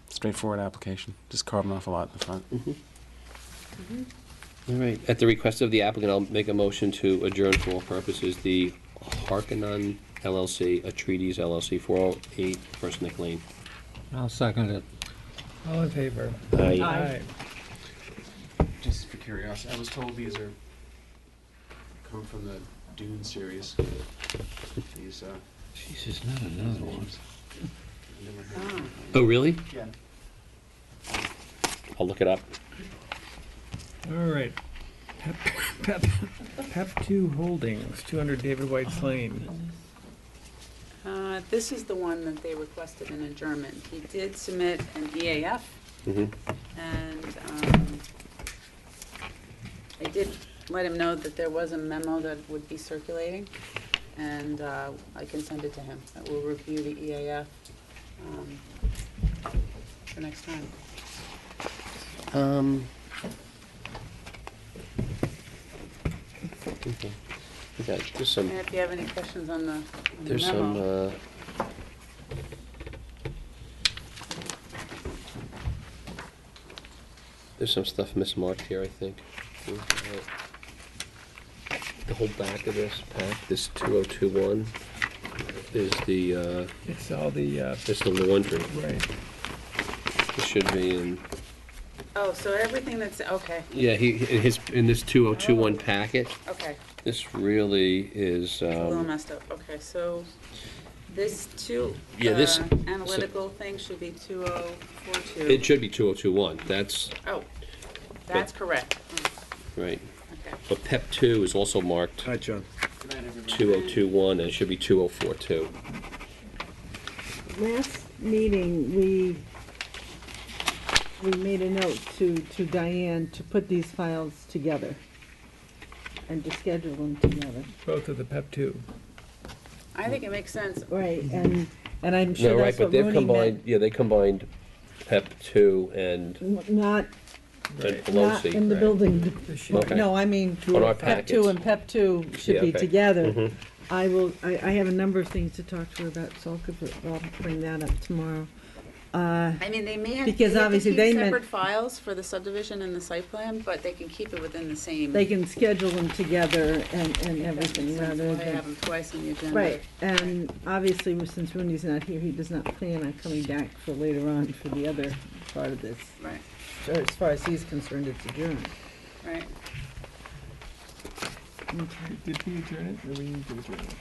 straightforward application, just carving off a lot in the front. All right. At the request of the applicant, I'll make a motion to adjourn for all purposes the Harkonnen LLC, Atreides LLC, 408 First Nick Lane. I'll second it. All in favor? Aye. Just for curiosity, I was told these come from the Dune series. These, Jesus, not another one. names. I've never heard of them. Oh, really? Yeah. I'll look it up. All right. Pep 2 Holdings, 200 David White's Lane. This is the one that they requested an adjournment. He did submit an EAF, Mhm. and I did let him know that there was a memo that would be circulating, and I can send it to him. That will review the EAF for next time. Okay. Okay, there's some, And if you have any questions on the memo. there's some, there's some stuff mismarked here, I think. The whole back of this pack, this 2021, is the, It's all the, it's the laundry. right. It should be in Oh, so everything that's, okay, Yeah, in this 2021 packet, okay. this really is, A little messed up. Okay, so this Yeah, this- analytical thing should be 2042. it should be 2021, that's, Oh, that's correct. right. Okay. But PEP 2 is also marked Hi, John. 2021, and it should be 2042. Last meeting, we made a note to Diane to put these files together and to schedule them together. Both of the PEP 2. I think it makes sense. Right, and I'm sure No, right, that's but what they've Rooney combined, meant. yeah, they combined PEP 2 and Not, and not Pelosi. in the right. building. Okay. No, I mean, On our PEP 2 packets. and PEP 2 should Yeah, be okay. together. Mhm. I have a number of things to talk to her about, so I'll bring that up tomorrow. I mean, they may have, Because they have to obviously keep they meant- separate files for the subdivision and the site plan, but they can keep it within the same. They can schedule them together and everything Rather rather than have than. them twice on the agenda. Right, and obviously, since Rooney's not here, he does not plan on coming back for later on for the other part of this. Right, So as far as he's concerned, it's adjourned. right. Did we adjourn it, or we need to adjourn it?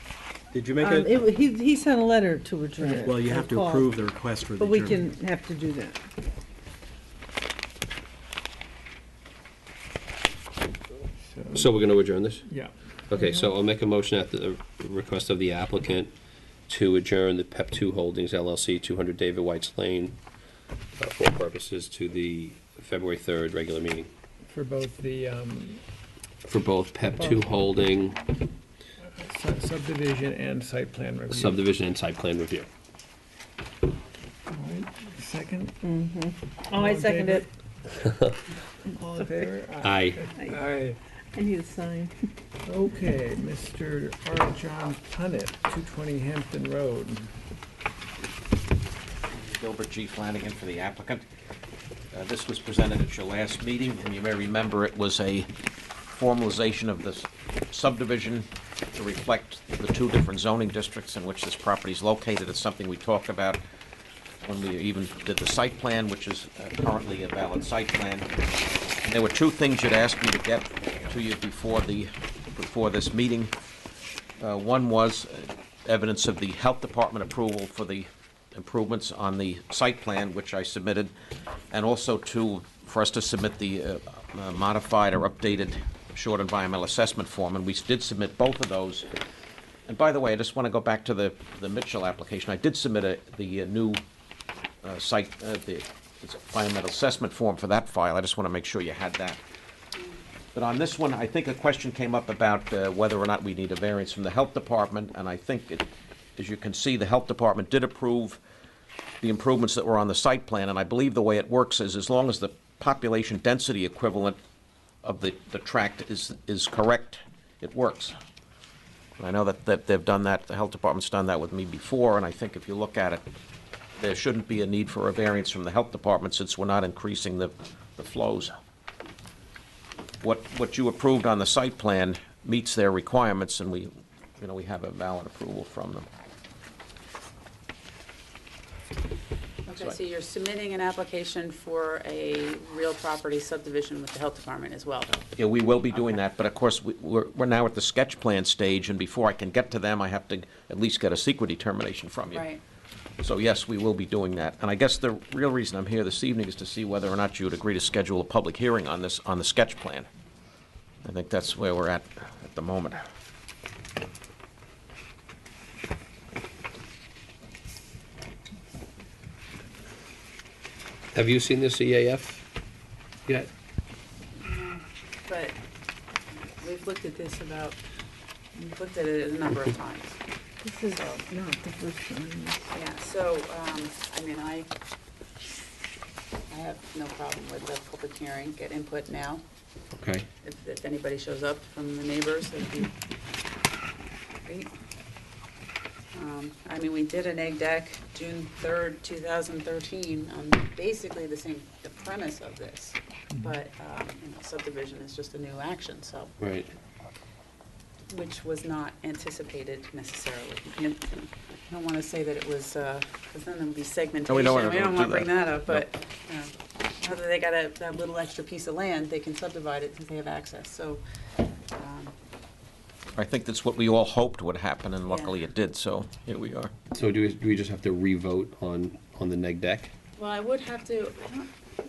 Did you make a, He sent a letter to adjourn it. well, you have to Paul, approve the request for the But we adjournment. can have to do that. So we're gonna adjourn this? Yeah. Okay, so I'll make a motion at the request of the applicant to adjourn the PEP 2 Holdings LLC, 200 David White's Lane, for purposes to the February 3rd regular meeting. For both the For both PEP 2 Holding, subdivision and site plan review. subdivision and site plan review. All right, second? Oh, I second it. All in favor? Aye. Aye. I need a sign. Okay, Mr. R. John Punnett, 220 Hampton Road. Gilbert G. Flanagan for the applicant. This was presented at your last meeting, and you may remember it was a formalization of the subdivision to reflect the two different zoning districts in which this property is located. It's something we talked about when we even did the site plan, which is currently a valid site plan. And there were two things you'd asked me to get to you before this meeting. One was evidence of the health department approval for the improvements on the site plan, which I submitted, and also for us to submit the modified or updated short environmental assessment form, and we did submit both of those. And by the way, I just want to go back to the Mitchell application. I did submit the new the environmental assessment form for that file. I just want to make sure you had that. But on this one, I think a question came up about whether or not we need a variance from the health department, and I think, as you can see, the health department did approve the improvements that were on the site plan, and I believe the way it works is as long as the population density equivalent of the tract is correct, it works. And I know that they've done that, the health department's done that with me before, and I think if you look at it, there shouldn't be a need for a variance from the health department since we're not increasing the flows. What you approved on the site plan meets their requirements, and we have a valid approval from them. Okay, so you're submitting an application for a real property subdivision with the health department as well? Yeah, we will be doing that, but of course, we're now at the sketch plan stage, and before I can get to them, I have to at least get a secret determination from you. Right. So yes, we will be doing that. And I guess the real reason I'm here this evening is to see whether or not you would agree to schedule a public hearing on this, on the sketch plan. I think that's where we're at the moment. Have you seen this EAF yet? But we've looked at it a number of times. This is not the first time. Yeah, so, I mean, I have no problem with the public hearing, get input now. Okay. If anybody shows up from the neighbors, that'd be great. I mean, we did an egg deck June 3rd, 2013, on basically the premise of this. But, subdivision is just a new action, so. Right. Which was not anticipated necessarily. I don't want to say that it was, because then there would be segmentation. No, we don't wanna We don't do want to bring that. that up, but, now that they got that little extra piece of land, they can subdivide it since they have access, so, I think that's what we all hoped would happen, and luckily it did, so here we are. So do we just have to re-vote on the neg deck? well, I would have to,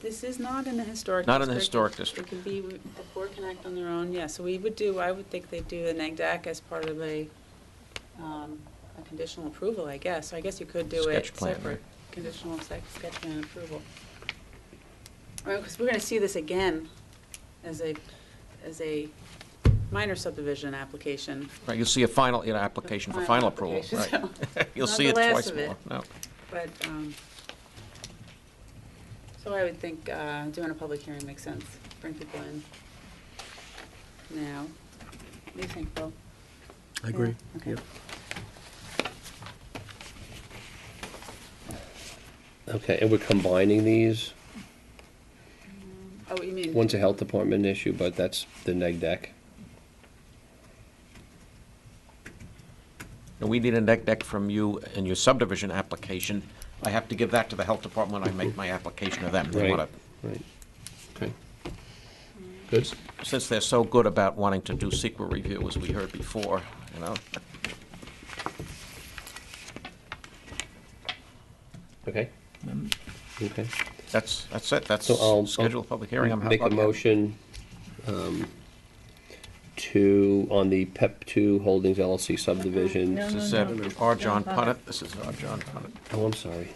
this is not in the historic district. Not in the historic district. It can be, the board can act on their own, yeah, so we would do, I would think they'd do the neg deck as part of a conditional approval, I guess. So I guess you could do Sketch it plan, separate, right? conditional sketch plan approval. Right, because we're gonna see this again as a minor subdivision application. Right, you'll see a final, application for final approval, application, right? You'll not see the it last twice of it. more, no. But, so I would think doing a public hearing makes sense, bring people in now. What do you think, Bill? I agree. Yeah, okay. Yep. Okay, and we're combining these? Oh, you mean? One's a health department issue, but that's the neg deck. And we need a neg deck from you in your subdivision application. I have to give that to the health department when I make my application to them. They Right, wanna- right. Okay. Good. Since they're so good about wanting to do secret review, as we heard before, you know? Okay. Okay. That's it, that's So I'll schedule a public hearing. I'm make a okay. motion on the PEP 2 Holdings LLC subdivision. No, This is no. R. John Punnett, this is R. John Punnett. Oh, I'm sorry.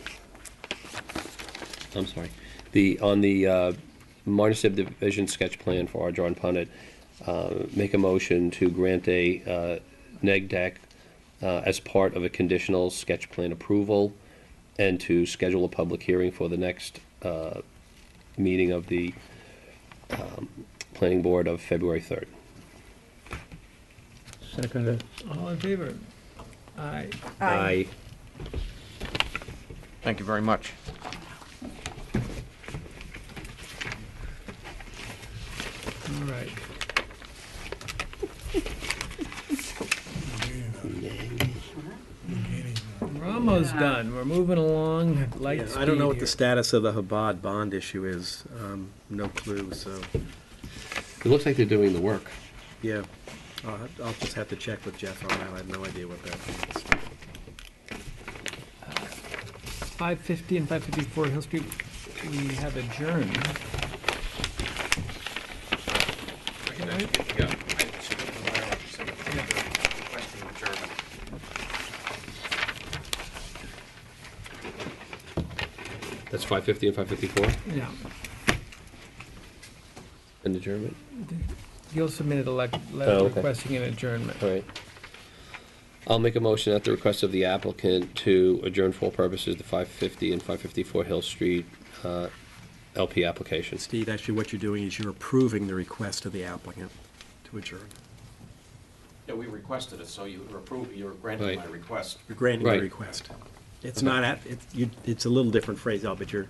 I'm sorry. On the minor subdivision sketch plan for our John Punnett, make a motion to grant a neg deck as part of a conditional sketch plan approval, and to schedule a public hearing for the next meeting of the planning board of February 3rd. Second. All in favor? Aye. Aye. Thank you very much. All right. We're almost done. We're moving along at light Yeah, speed I don't know what here. the status of the Chabad bond issue is. No clue, so, It looks like they're doing the work. yeah. I'll just have to check with Jeff on that. I have no idea what that means. 550 and 554 Hill Street, we have adjourned. That's 550 and 554, Yeah. and adjournment. Gil submitted a letter Oh, okay. requesting an adjournment. All right. I'll make a motion at the request of the applicant to adjourn for all purposes the 550 and 554 Hill Street LP application. Steve, actually what you're doing is you're approving the request of the applicant to adjourn. Yeah, we requested it, so you're granting Right. my request. You're granting the Right. request. It's not it's a little different phrase, but you're.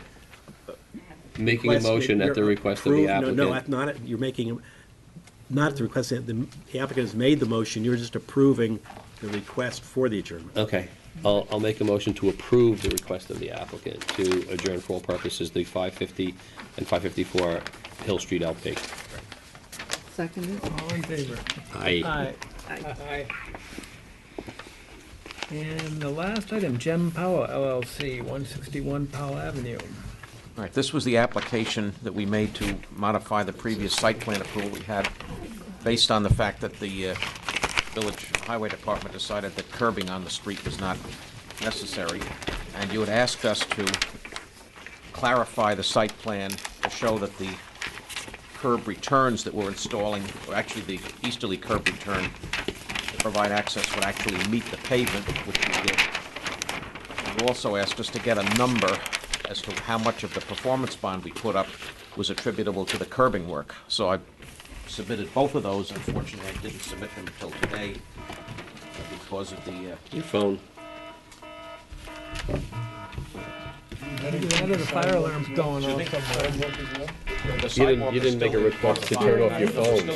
Making a motion at the request of the applicant. No, that's not it. You're making, not at the request, the applicant has made the motion, you're just approving the request for the adjournment. Okay. I'll make a motion to approve the request of the applicant to adjourn for all purposes the 550 and 554 Hill Street LP. Seconded. All in favor? Aye. Aye. And the last item, Gem Power LLC, 161 Powell Avenue. All right, this was the application that we made to modify the previous site plan approval we had, based on the fact that the Village Highway Department decided that curbing on the street was not necessary. And you had asked us to clarify the site plan to show that the curb returns that we're installing, or actually the easterly curb return to provide access, would actually meet the pavement, which we did. You also asked us to get a number as to how much of the performance bond we put up was attributable to the curbing work. So I submitted both of those. Unfortunately, I didn't submit them until today because of the... Your phone. Either the fire alarm's going off somewhere. You didn't make a request to turn off your phone.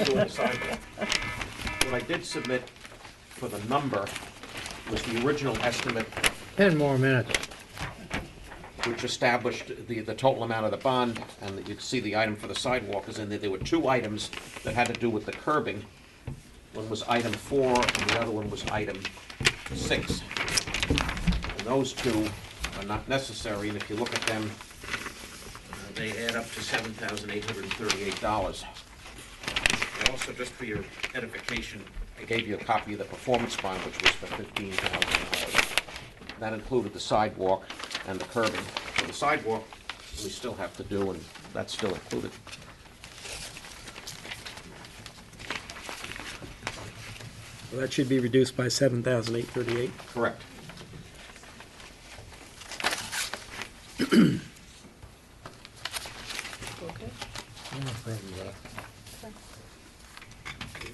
What I did submit for the number was the original estimate. 10 more minutes. which established the total amount of the bond, and you can see the item for the sidewalk is in there. There were two items that had to do with the curbing. One was item 4, and the other one was item 6. And those two are not necessary, and if you look at them, they add up to $7,838. And also, just for your edification, I gave you a copy of the performance bond, which was for $15,000. That included the sidewalk and the curbing. So the sidewalk, we still have to do, and that's still included. Well, that should be reduced by 7,838. Correct. Okay.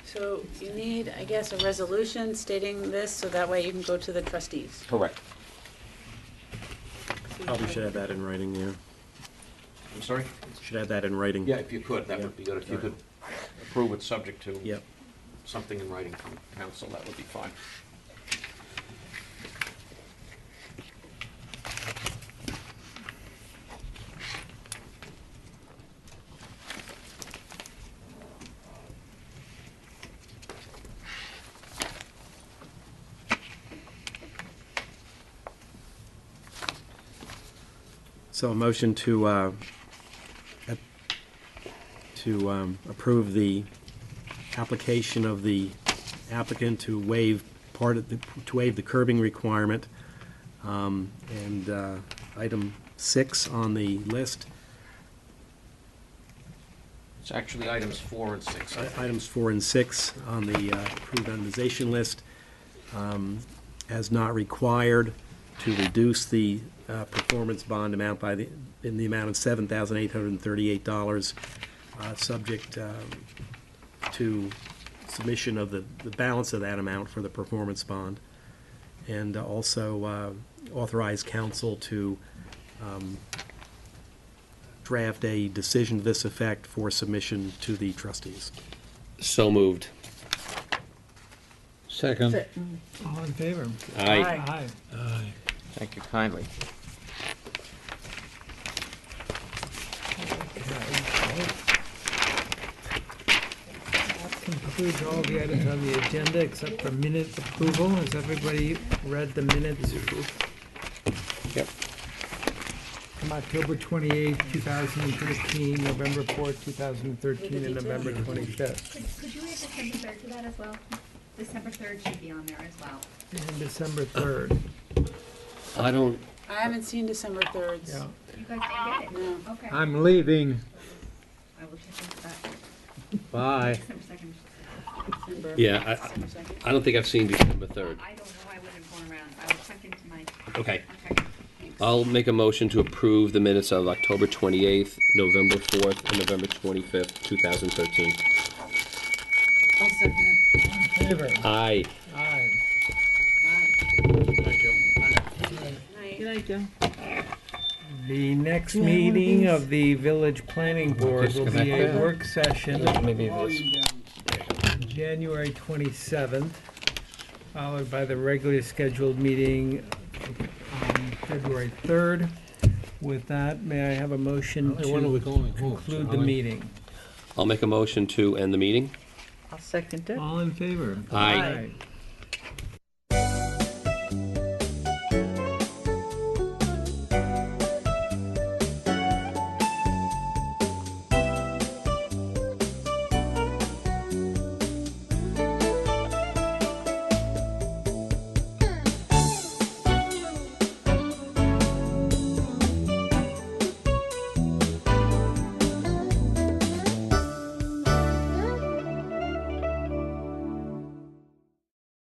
So you need, I guess, a resolution stating this, so that way you can go to the trustees. Correct. Probably should have that in writing, yeah. I'm sorry? Should have that in writing. Yeah, if you could, that would be good. If you could approve it subject to Yep. something in writing from council, that would be fine. So a motion to approve the application of the applicant to waive the curbing requirement. And item 6 on the list. It's actually items 4 and 6. Items 4 and 6 on the approved itemization list, as not required to reduce the performance bond amount in the amount of $7,838, subject to submission of the balance of that amount for the performance bond, and also authorize council to draft a decision to this effect for submission to the trustees. So moved. Second. All in favor? Aye. Aye. Thank you kindly. That concludes all the items on the agenda except for minute approval. Has everybody read the minutes? Yep. From October 28th, 2013, November 4th, 2013, and November 25th. Could you add December 3rd to that as well? December 3rd should be on there as well. And December 3rd. I don't, I haven't seen December 3rd. Yeah. You guys didn't get it? No. Okay. I'm leaving. I will check into that. Bye. December 2nd. December- yeah, December 2nd. I don't think I've seen December 3rd. I don't know, I wouldn't have gone around. I will check into my, Okay. I'll check. I'll make a motion to approve the minutes of October 28th, November 4th, and November 25th, 2013. I'll second it. All in favor? Aye. Aye. Night. Good night, Joe. The next meeting of the Village Planning Board will be a work session, Maybe this. January 27th, followed by the regularly scheduled meeting on February 3rd. With that, may I have a motion When are we to going home? conclude the meeting? I'll make a motion to end the meeting. I'll second it. All in favor? Aye. Aye.